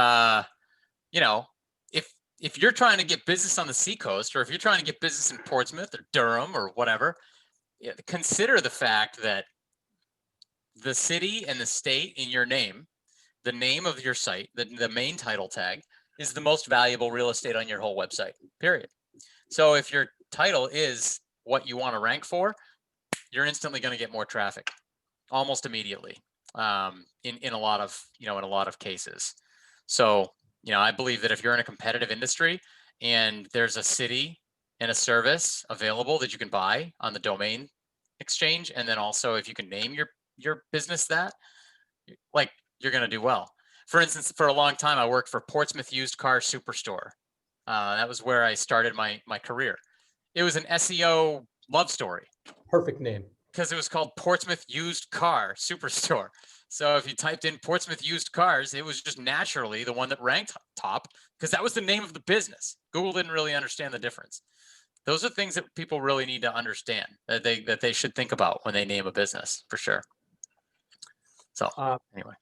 B: you know, if if you're trying to get business on the Seacoast, or if you're trying to get business in Portsmouth or Durham or whatever, consider the fact that the city and the state in your name, the name of your site, the main title tag, is the most valuable real estate on your whole website, period. So if your title is what you want to rank for, you're instantly going to get more traffic almost immediately, in a lot of cases. So, I believe that if you're in a competitive industry and there's a city and a service available that you can buy on the domain exchange, and then also if you can name your business that, like, you're going to do well. For instance, for a long time, I worked for Portsmouth Used Car Superstore. That was where I started my career. It was an SEO love story.
A: Perfect name.
B: Because it was called Portsmouth Used Car Superstore. So if you typed in Portsmouth Used Cars, it was just naturally the one that ranked top, because that was the name of the business. Google didn't really understand the difference. Those are things that people really need to understand, that they should think about when they name a business, for sure. So anyway.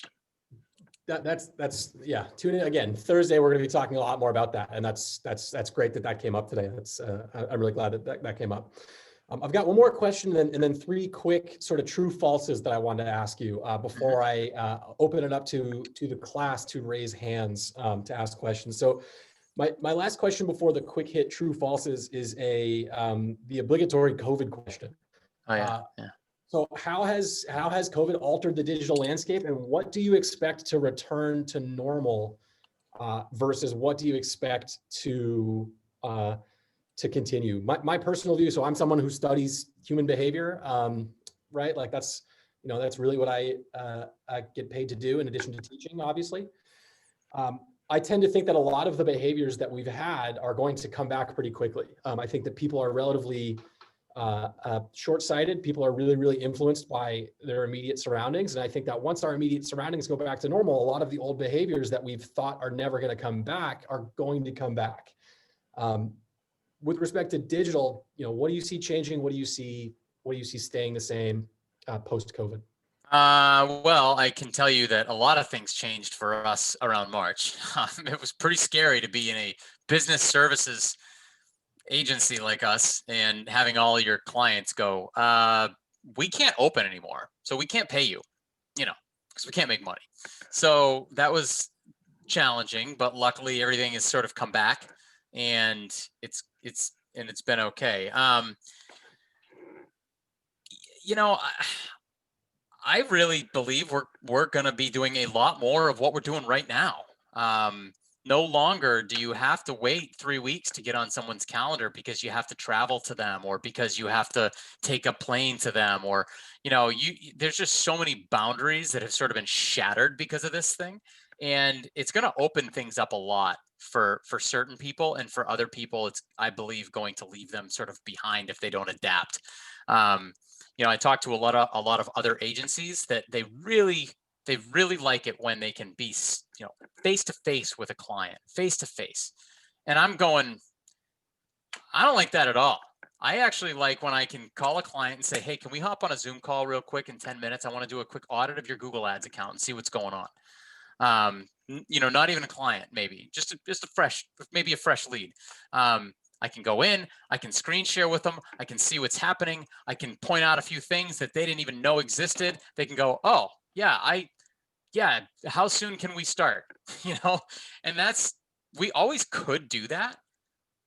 A: That's yeah. Tune in again Thursday. We're going to be talking a lot more about that, and that's great that came up today. I'm really glad that came up. I've got one more question, and then three quick sort of true falses that I wanted to ask you before I open it up to the class to raise hands to ask questions. So my last question before the quick hit true falses is the obligatory COVID question.
B: Oh yeah.
A: So how has COVID altered the digital landscape, and what do you expect to return to normal versus what do you expect to continue? My personal view. So I'm someone who studies human behavior, right? Like that's really what I get paid to do in addition to teaching, obviously. I tend to think that a lot of the behaviors that we've had are going to come back pretty quickly. I think that people are relatively short-sighted. People are really, really influenced by their immediate surroundings. And I think that once our immediate surroundings go back to normal, a lot of the old behaviors that we've thought are never going to come back are going to come back. With respect to digital, what do you see changing? What do you see staying the same post-COVID?
B: Well, I can tell you that a lot of things changed for us around March. It was pretty scary to be in a business services agency like us and having all your clients go, we can't open anymore, so we can't pay you, because we can't make money. So that was challenging, but luckily everything has sort of come back, and it's been okay. I really believe we're going to be doing a lot more of what we're doing right now. No longer do you have to wait 3 weeks to get on someone's calendar because you have to travel to them, or because you have to take a plane to them, or there's just so many boundaries that have sort of been shattered because of this thing, and it's going to open things up a lot for certain people, and for other people it's, I believe, going to leave them sort of behind if they don't adapt. I talked to a lot of other agencies that they really like it when they can be, face to face with a client, face to face. And I'm going, I don't like that at all. I actually like when I can call a client and say, hey, can we hop on a Zoom call real quick in 10 minutes? I want to do a quick audit of your Google Ads account and see what's going on. Not even a client, maybe just a fresh lead. I can go in, I can screen share with them, I can see what's happening, I can point out a few things that they didn't even know existed. They can go, oh, yeah, how soon can we start? And we always could do that,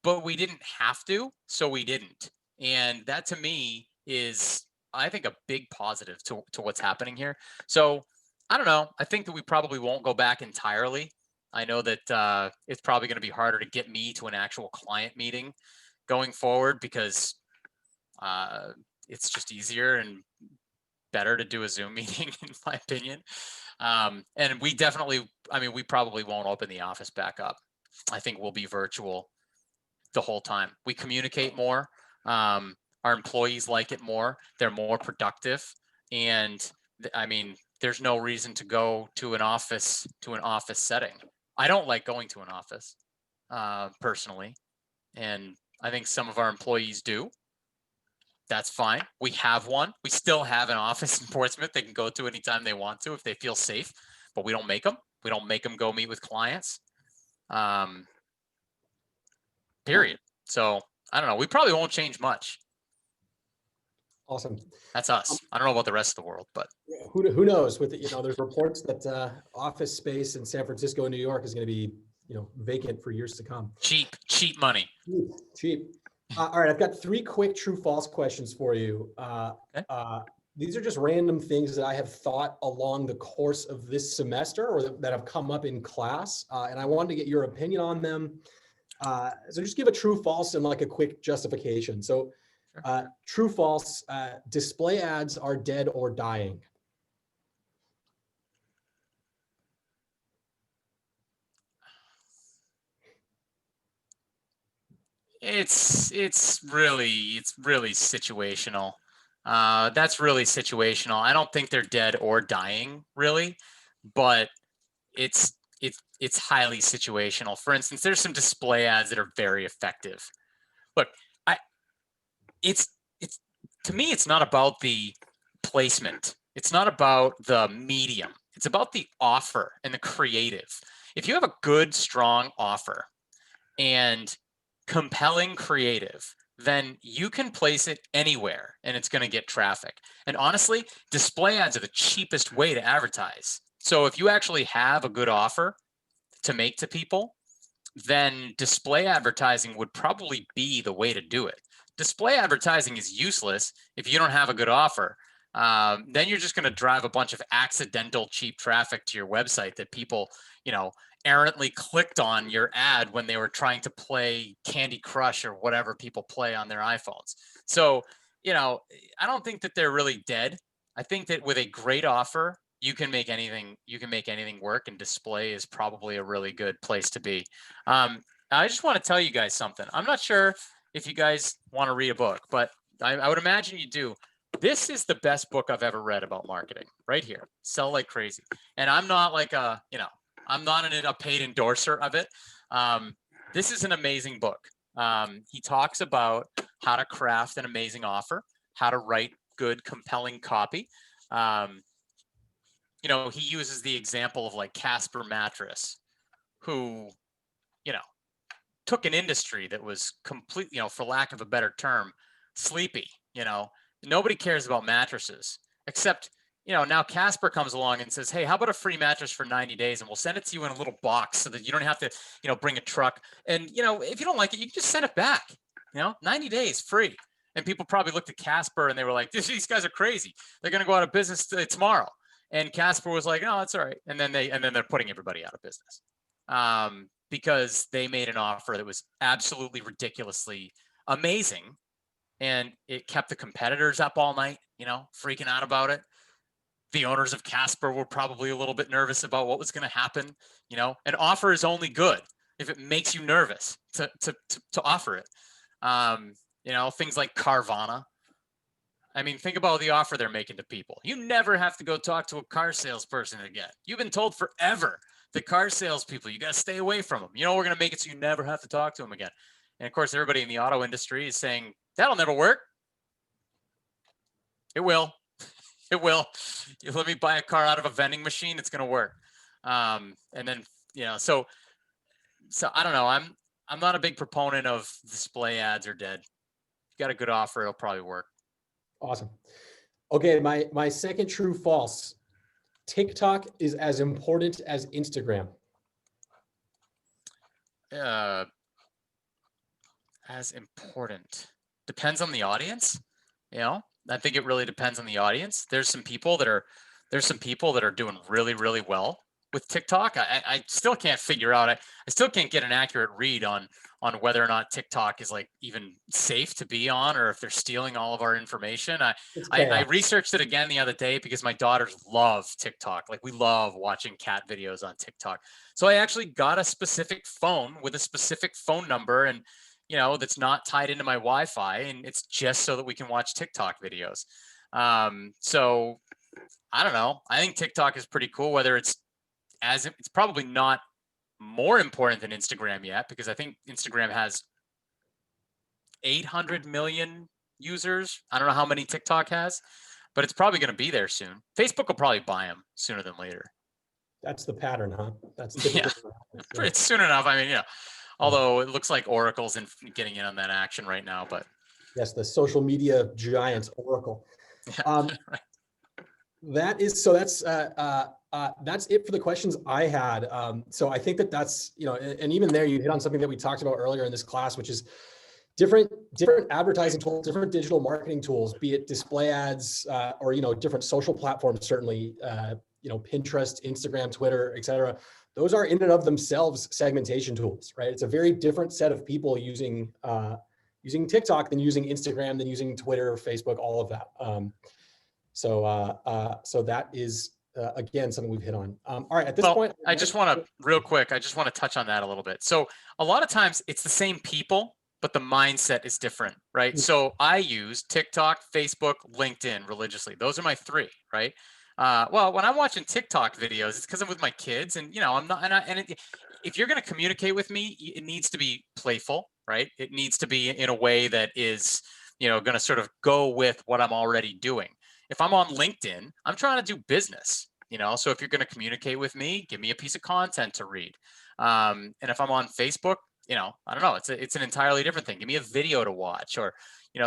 B: but we didn't have to, so we didn't. And that to me is, I think, a big positive to what's happening here. So I don't know. I think that we probably won't go back entirely. I know that it's probably going to be harder to get me to an actual client meeting going forward, because it's just easier and better to do a Zoom meeting, in my opinion. And we probably won't open the office back up. I think we'll be virtual the whole time. We communicate more. Our employees like it more. They're more productive. And there's no reason to go to an office setting. I don't like going to an office personally. And I think some of our employees do. That's fine. We have one. We still have an office in Portsmouth they can go to anytime they want to if they feel safe, but we don't make them. We don't make them go meet with clients. period. So I don't know. We probably won't change much.
A: Awesome.
B: That's us. I don't know about the rest of the world, but
A: Who knows? With there's reports that office space in San Francisco and New York is going to be vacant for years to come.
B: Cheap money.
A: Cheap. All right, I've got 3 quick true false questions for you.
B: Okay.
A: These are just random things that I have thought along the course of this semester, or that have come up in class, and I wanted to get your opinion on them. So just give a true false and like a quick justification. So true false, display ads are dead or dying.
B: It's really situational. That's really situational. I don't think they're dead or dying, really, but it's highly situational. For instance, there's some display ads that are very effective. Look, it's to me, it's not about the placement. It's not about the medium. It's about the offer and the creative. If you have a good, strong offer and compelling creative, then you can place it anywhere and it's going to get traffic. And honestly, display ads are the cheapest way to advertise. So if you actually have a good offer to make to people, then display advertising would probably be the way to do it. Display advertising is useless if you don't have a good offer. Then you're just going to drive a bunch of accidental cheap traffic to your website that people, errantly clicked on your ad when they were trying to play Candy Crush or whatever people play on their iPhones. So, I don't think that they're really dead. I think that with a great offer, you can make anything work, and display is probably a really good place to be. I just want to tell you guys something. I'm not sure if you guys want to read a book, but I would imagine you do. This is the best book I've ever read about marketing, right here. Sell Like Crazy. And I'm not like I'm not a paid endorser of it. This is an amazing book. He talks about how to craft an amazing offer, how to write good, compelling copy. He uses the example of like Casper Mattress, who, took an industry that was completely, for lack of a better term, sleepy. Nobody cares about mattresses, except, now Casper comes along and says, hey, how about a free mattress for 90 days? And we'll send it to you in a little box so that you don't have to, bring a truck. And, if you don't like it, you can just send it back, 90 days free. And people probably looked at Casper and they were like, these guys are crazy. They're going to go out of business tomorrow. And Casper was like, no, that's all right. And then they're putting everybody out of business. Because they made an offer that was absolutely ridiculously amazing, and it kept the competitors up all night, freaking out about it. The owners of Casper were probably a little bit nervous about what was going to happen. An offer is only good if it makes you nervous to offer it. Things like Carvana. I mean, think about the offer they're making to people. You never have to go talk to a car salesperson again. You've been told forever, the car salespeople, you got to stay away from them. We're going to make it so you never have to talk to them again. And of course, everybody in the auto industry is saying, that'll never work. It will. It will. You let me buy a car out of a vending machine, it's going to work. And then, so I don't know. I'm not a big proponent of display ads are dead. If you got a good offer, it'll probably work.
A: Awesome. Okay, my second true false. TikTok is as important as Instagram.
B: As important. Depends on the audience. I think it really depends on the audience. There's some people that are doing really, really well with TikTok. I still can't figure out. I still can't get an accurate read on whether or not TikTok is like even safe to be on, or if they're stealing all of our information. I researched it again the other day because my daughters love TikTok. Like, we love watching cat videos on TikTok. So I actually got a specific phone with a specific phone number, and that's not tied into my Wi-Fi, and it's just so that we can watch TikTok videos. So I don't know. I think TikTok is pretty cool, whether it's probably not more important than Instagram yet, because I think Instagram has 800 million users. I don't know how many TikTok has, but it's probably going to be there soon. Facebook will probably buy them sooner than later.
A: That's the pattern, huh? That's
B: typical. Yeah. It's soon enough. I mean, Although it looks like Oracle's getting in on that action right now, but
A: Yes, the social media giant Oracle.
B: yeah, right.
A: That's it for the questions I had. So I think that's, and even there you hit on something that we talked about earlier in this class, which is different advertising tools, different digital marketing tools, be it display ads, or, different social platforms, certainly, Pinterest, Instagram, Twitter, et cetera. Those are in and of themselves segmentation tools, right? It's a very different set of people using TikTok than using Instagram, than using Twitter, Facebook, all of that. So that is, again, something we've hit on. All right, at this point.
B: I just want to touch on that a little bit. So a lot of times it's the same people, but the mindset is different, right?
A: Mm.
B: So I use TikTok, Facebook, LinkedIn religiously. Those are my three, right? Well, when I'm watching TikTok videos, it's because I'm with my kids, and I'm not. If you're going to communicate with me, it needs to be playful, right? It needs to be in a way that is, going to sort of go with what I'm already doing. If I'm on LinkedIn, I'm trying to do business, so if you're going to communicate with me, give me a piece of content to read. And if I'm on Facebook, I don't know, it's an entirely different thing. Give me a video to watch, or,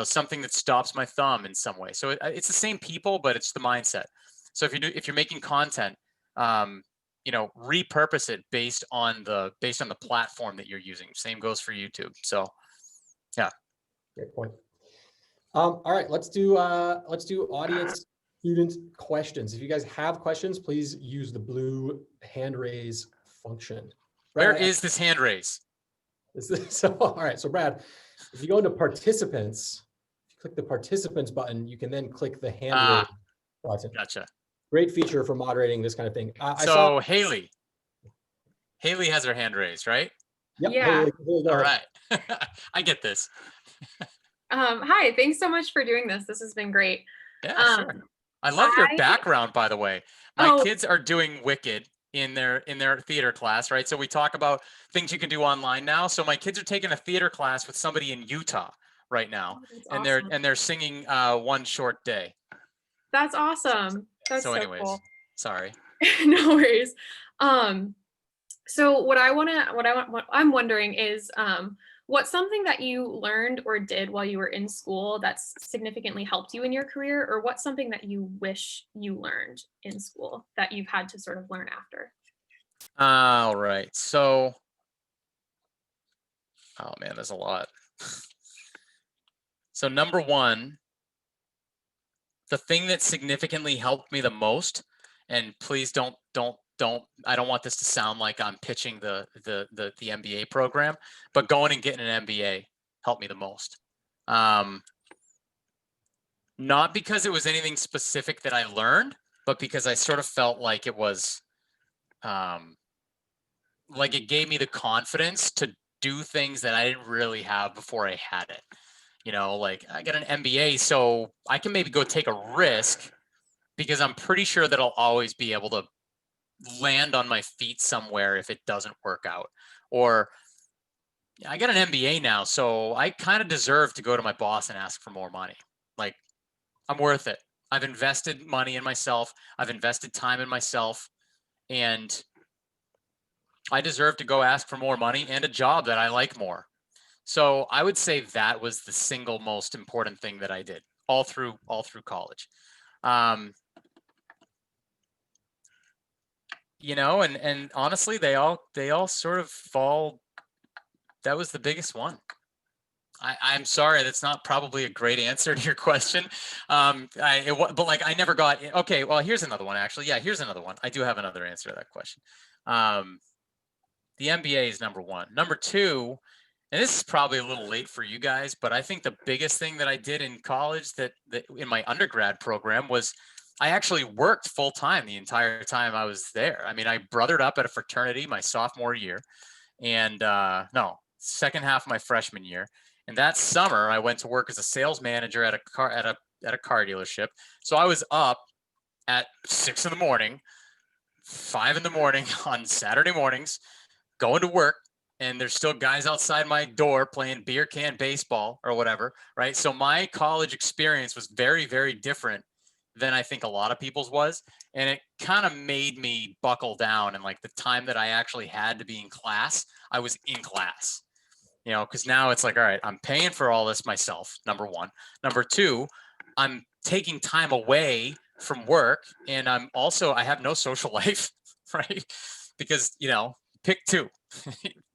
B: something that stops my thumb in some way. So it's the same people, but it's the mindset. So if you're making content, repurpose it based on the platform that you're using. Same goes for YouTube. So, yeah.
A: Great point. All right, let's do audience student questions. If you guys have questions, please use the blue hand raise function.
B: Where is this hand raise?
A: So, all right, so Brad, if you go into participants, if you click the participants button, you can then click the hand raise button.
B: Gotcha.
A: Great feature for moderating this kind of thing.
B: So Haley has her hand raised, right?
A: Yep.
C: Yeah.
A: Haley,
B: all right. I get this.
C: Hi, thanks so much for doing this. This has been great.
B: Yeah, sure. I love your background, by the way. My kids are doing Wicked in their theater class, right? So we talk about things you can do online now. So my kids are taking a theater class with somebody in Utah right now, and
C: awesome.
B: they're singing One Short Day.
C: That's awesome. That's so
B: anyways,
C: cool.
B: Sorry.
C: No worries. So what I'm wondering is, what's something that you learned or did while you were in school that's significantly helped you in your career, or what's something that you wish you learned in school that you've had to sort of learn after?
B: All right. So, oh man, there's a lot. So number one, the thing that significantly helped me the most, and please don't I don't want this to sound like I'm pitching the MBA program, but going and getting an MBA helped me the most. Not because it was anything specific that I learned, but because I sort of felt like it was, like it gave me the confidence to do things that I didn't really have before I had it. Like I got an MBA, so I can maybe go take a risk because I'm pretty sure that I'll always be able to land on my feet somewhere if it doesn't work out. Or I got an MBA now, so I kind of deserve to go to my boss and ask for more money. Like, I'm worth it. I've invested money in myself. I've invested time in myself, and I deserve to go ask for more money and a job that I like more. So I would say that was the single most important thing that I did all through college. And honestly, they all sort of fall. That was the biggest one. I'm sorry, that's not probably a great answer to your question. But like I never got. Okay, well, here's another one actually. Yeah, here's another one. I do have another answer to that question. The MBA is number one. Number two, and this is probably a little late for you guys, but I think the biggest thing that I did in college that in my undergrad program was I actually worked full time the entire time I was there. I mean, I brothered up at a fraternity my sophomore year, and second half of my freshman year. And that summer, I went to work as a sales manager at a car dealership. So I was up at 6 a.m, 5 a.m on Saturday mornings, going to work. And there's still guys outside my door playing beer can baseball or whatever, right? So my college experience was very, very different than I think a lot of people's was. And it kind of made me buckle down. And like the time that I actually had to be in class, I was in class, you know, because now it's like, all right, I'm paying for all this myself, number one. Number two, I'm taking time away from work. And I have no social life, right? Because, you know, pick two,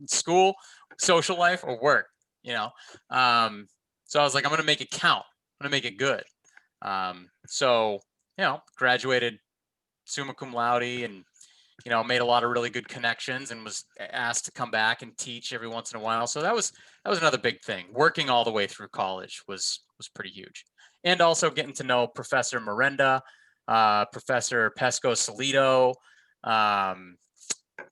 B: school, social life, or work, you know? So I was like, I'm going to make it count. I'm going to make it good. So, you know, graduated summa cum laude and, you know, made a lot of really good connections and was asked to come back and teach every once in a while. So that was another big thing. Working all the way through college was pretty huge. And also getting to know Professor Miranda, Professor Pesco Solito,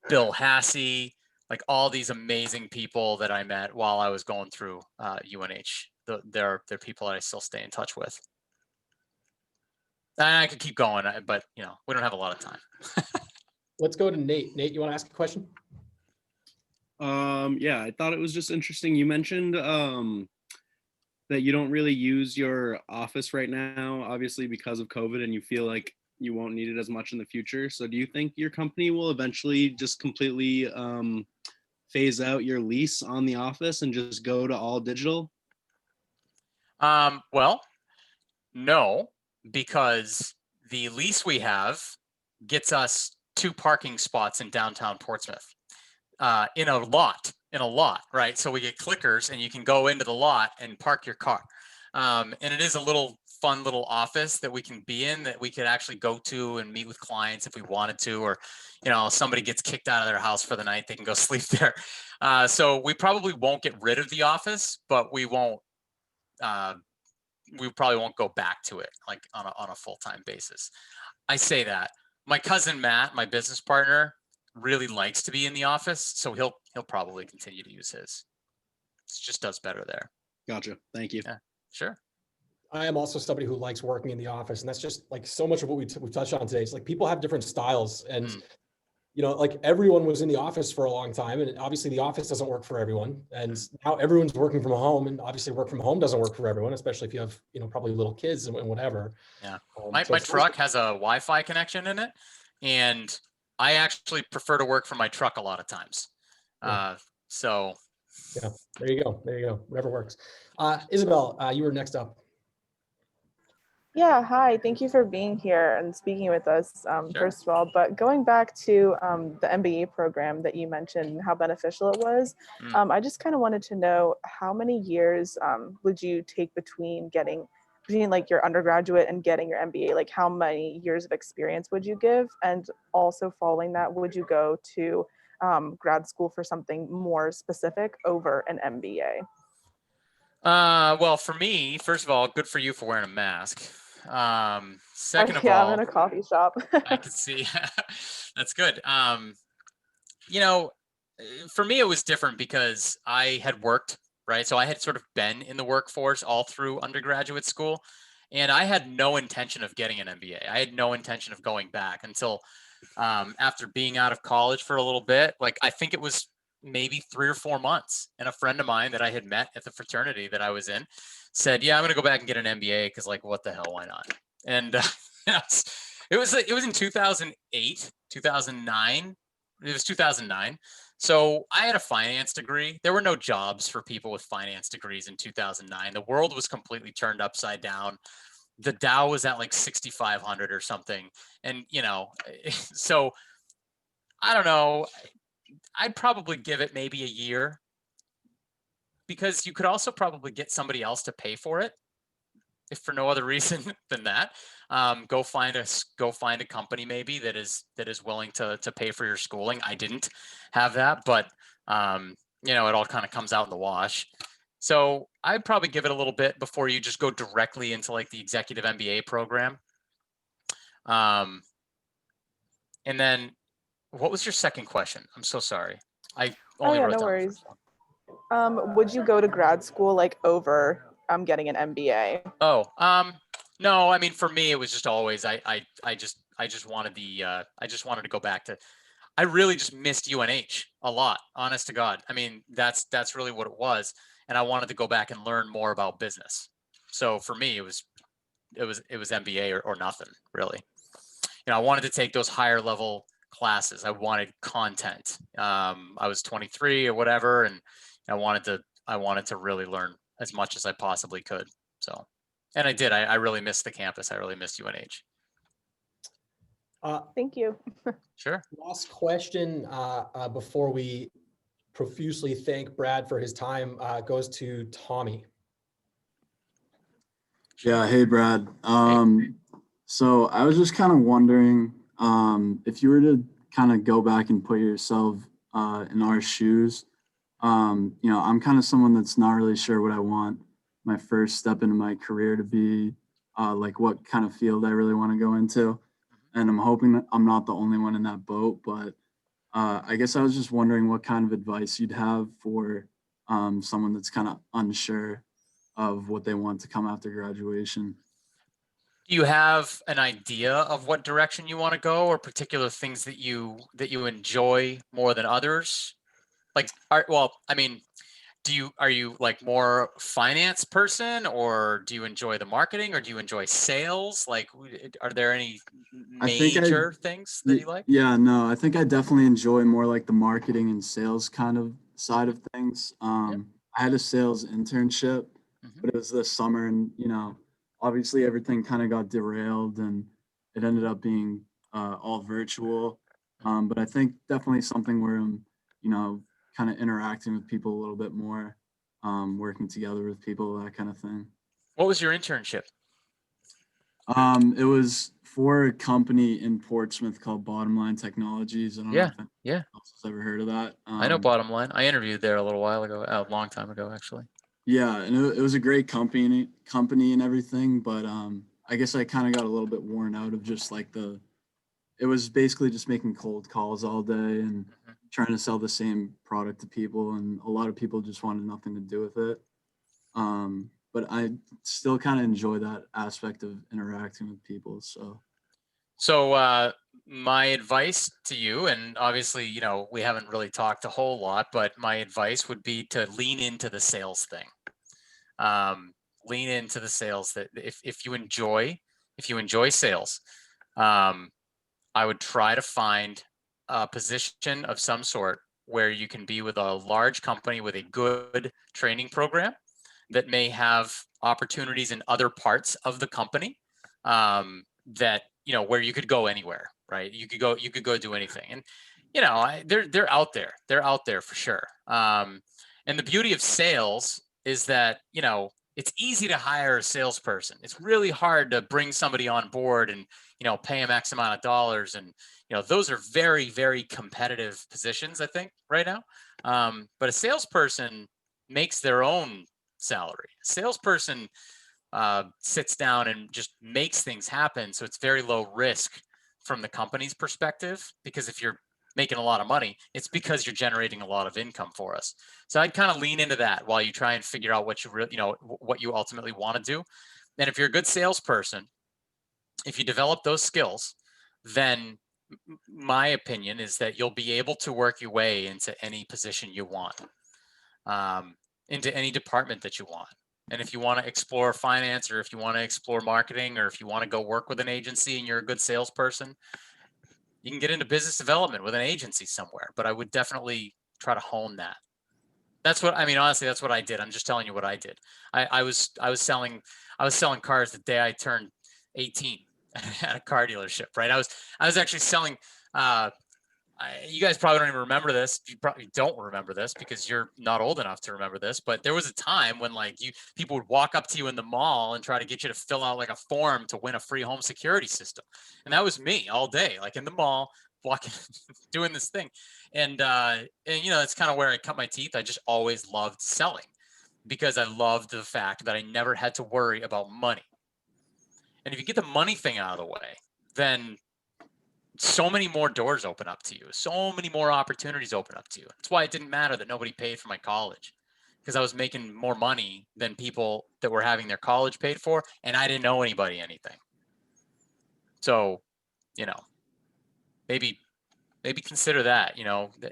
B: Bill Hassey, like all these amazing people that I met while I was going through UNH. They're people that I still stay in touch with. I could keep going, but you know, we don't have a lot of time.
A: Let's go to Nate. Nate, you want to ask a question?
D: Yeah, I thought it was just interesting. You mentioned that you don't really use your office right now, obviously because of COVID, and you feel like you won't need it as much in the future. So do you think your company will eventually just completely phase out your lease on the office and just go to all digital?
B: Well, no, because the lease we have gets us 2 parking spots in downtown Portsmouth, in a lot, right? So we get clickers and you can go into the lot and park your car. And it is a fun little office that we can be in, that we could actually go to and meet with clients if we wanted to, or, you know, somebody gets kicked out of their house for the night, they can go sleep there. So we probably won't get rid of the office, but we probably won't go back to it like on a full-time basis. I say that. My cousin Matt, my business partner, really likes to be in the office, so he'll probably continue to use his. It just does better there.
D: Gotcha. Thank you.
B: Yeah, sure.
A: I am also somebody who likes working in the office, and that's just like so much of what we touched on today. It's like people have different styles, and you know, like everyone was in the office for a long time, and obviously the office doesn't work for everyone. And now everyone's working from home, and obviously work from home doesn't work for everyone, especially if you have, you know, probably little kids and whatever.
B: Yeah.
A: So
B: My truck has a Wi-Fi connection in it, and I actually prefer to work from my truck a lot of times. So
A: yeah, there you go. There you go. Whatever works. Isabel, you were next up.
E: Yeah, hi. Thank you for being here and speaking with us, first of all. But going back to the MBA program that you mentioned and how beneficial it was, I just kind of wanted to know how many years would you take between like your undergraduate and getting your MBA? Like how many years of experience would you give? And also following that, would you go to grad school for something more specific over an MBA?
B: well, for me, first of all, good for you for wearing a mask. Second of all,
E: I'm in a coffee shop.
B: I can see that's good. You know, for me, it was different because I had worked, right? So I had sort of been in the workforce all through undergraduate school, and I had no intention of getting an MBA. I had no intention of going back until after being out of college for a little bit. Like, I think it was maybe 3 or 4 months, and a friend of mine that I had met at the fraternity that I was in said, yeah, I'm going to go back and get an MBA because, like, what the hell, why not? And it was in 2008, 2009. It was 2009. So I had a finance degree. There were no jobs for people with finance degrees in 2009. The world was completely turned upside down. The Dow was at like 6,500 or something. And, you know, so I don't know. I'd probably give it maybe a year, because you could also probably get somebody else to pay for it, if for no other reason than that. Go find a company maybe that is willing to pay for your schooling. I didn't have that, but you know, it all kind of comes out in the wash. So I'd probably give it a little bit before you just go directly into like the executive MBA program. And then what was your second question? I'm so sorry. I only wrote
E: no
B: down
E: worries. Would you go to grad school like over getting an MBA?
B: Oh, no, I mean, for me, it was just always, I just wanted to go back to, I really just missed UNH a lot, honest to God. I mean, that's really what it was. And I wanted to go back and learn more about business. So for me, it was MBA or nothing really. I wanted to take those higher level classes. I wanted content. I was 23 or whatever, and I wanted to really learn as much as I possibly could. So, and I did. I really missed the campus. I really missed UNH.
E: Thank you.
B: Sure.
A: Last question before we profusely thank Brad for his time goes to Tommy.
F: Yeah, hey Brad. So I was just kind of wondering if you were to kind of go back and put yourself in our shoes. I'm kind of someone that's not really sure what I want my first step into my career to be, like what kind of field I really want to go into. And I'm hoping that I'm not the only one in that boat, but I guess I was just wondering what kind of advice you'd have for someone that's kind of unsure of what they want to come after graduation.
B: Do you have an idea of what direction you want to go, or particular things that you enjoy more than others? Like, are you like more finance person, or do you enjoy the marketing, or do you enjoy sales? Like, are there any major things that you like?
F: Yeah, no, I think I definitely enjoy more like the marketing and sales kind of side of things. I had a sales internship, but it was this summer, and obviously everything kind of got derailed, and it ended up being all virtual. But I think definitely something where I'm, kind of interacting with people a little bit more, working together with people, that kind of thing.
B: What was your internship?
F: It was for a company in Portsmouth called Bottom Line Technologies. I don't know if anyone else has ever heard of that.
B: I know Bottom Line. I interviewed there a little while ago, a long time ago, actually.
F: Yeah, and it was a great company and everything, but I guess I kind of got a little bit worn out of just like it was basically just making cold calls all day and trying to sell the same product to people, and a lot of people just wanted nothing to do with it. But I still kind of enjoy that aspect of interacting with people.
B: So my advice to you, and obviously, we haven't really talked a whole lot, but my advice would be to lean into the sales thing. Lean into the sales. That if you enjoy sales, I would try to find a position of some sort where you can be with a large company with a good training program that may have opportunities in other parts of the company, that where you could go anywhere, right? You could go do anything, and they're out there. They're out there for sure. And the beauty of sales is that it's easy to hire a salesperson. It's really hard to bring somebody on board and pay them X amount of dollars, and those are very, very competitive positions, I think, right now. But a salesperson makes their own salary. A salesperson sits down and just makes things happen, so it's very low risk from the company's perspective, because if you're making a lot of money, it's because you're generating a lot of income for us. So I'd kind of lean into that while you try and figure out what you ultimately want to do. And if you're a good salesperson, if you develop those skills, then my opinion is that you'll be able to work your way into any position you want, into any department that you want. And if you want to explore finance, or if you want to explore marketing, or if you want to go work with an agency and you're a good salesperson, you can get into business development with an agency somewhere. But I would definitely try to hone that. That's what I mean. Honestly, that's what I did. I'm just telling you what I did. I was selling cars the day I turned 18 at a car dealership. Right. I was actually selling. You guys probably don't even remember this. You probably don't remember this because you're not old enough to remember this. But there was a time when people would walk up to you in the mall and try to get you to fill out like a form to win a free home security system, and that was me all day, like in the mall, walking, doing this thing, and that's kind of where I cut my teeth. I just always loved selling because I loved the fact that I never had to worry about money. And if you get the money thing out of the way, then so many more doors open up to you. So many more opportunities open up to you. That's why it didn't matter that nobody paid for my college, because I was making more money than people that were having their college paid for, and I didn't owe anybody anything. So, maybe consider that.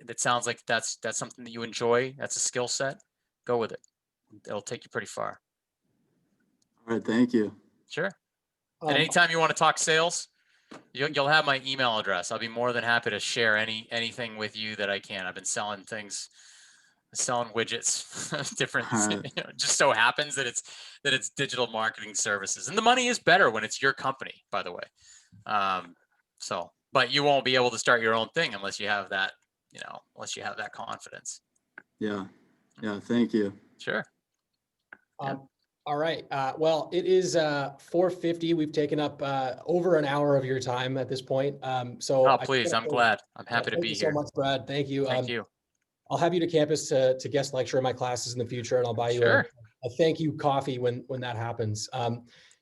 B: That sounds like that's something that you enjoy. That's a skill set. Go with it. It'll take you pretty far.
F: All right, thank you.
B: Sure. And anytime you want to talk sales, you'll have my email address. I'll be more than happy to share anything with you that I can. I've been selling widgets, different. Just so happens that it's digital marketing services, and the money is better when it's your company, by the way. But you won't be able to start your own thing unless you have that, unless you have that confidence.
F: Yeah. Thank you.
B: Sure.
A: All right. Well, it is 4:50. We've taken up over an hour of your time at this point.
B: Oh, please. I'm glad. I'm happy to be here.
A: Thank you so much, Brad. Thank you.
B: Thank you.
A: I'll have you to campus to guest lecture in my classes in the future, and I'll buy you
B: Sure.
A: a thank you coffee when that happens.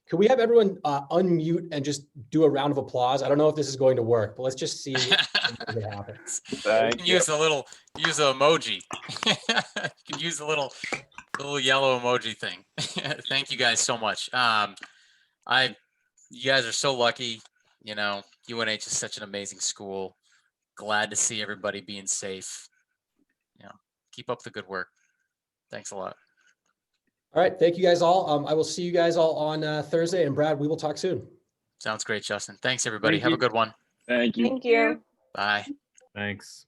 A: Could we have everyone unmute and just do a round of applause? I don't know if this is going to work, but let's just see if it happens.
B: You can use the emoji. You can use the little yellow emoji thing. Thank you guys so much. You guys are so lucky. UNH is such an amazing school. Glad to see everybody being safe. Keep up the good work. Thanks a lot.
A: All right. Thank you guys all. I will see you guys all on Thursday, and Brad, we will talk soon.
B: Sounds great, Justin. Thanks, everybody.
D: Thank
B: Have
D: you.
B: a good one.
G: Thank you.
E: Thank you.
B: Bye.
G: Thanks.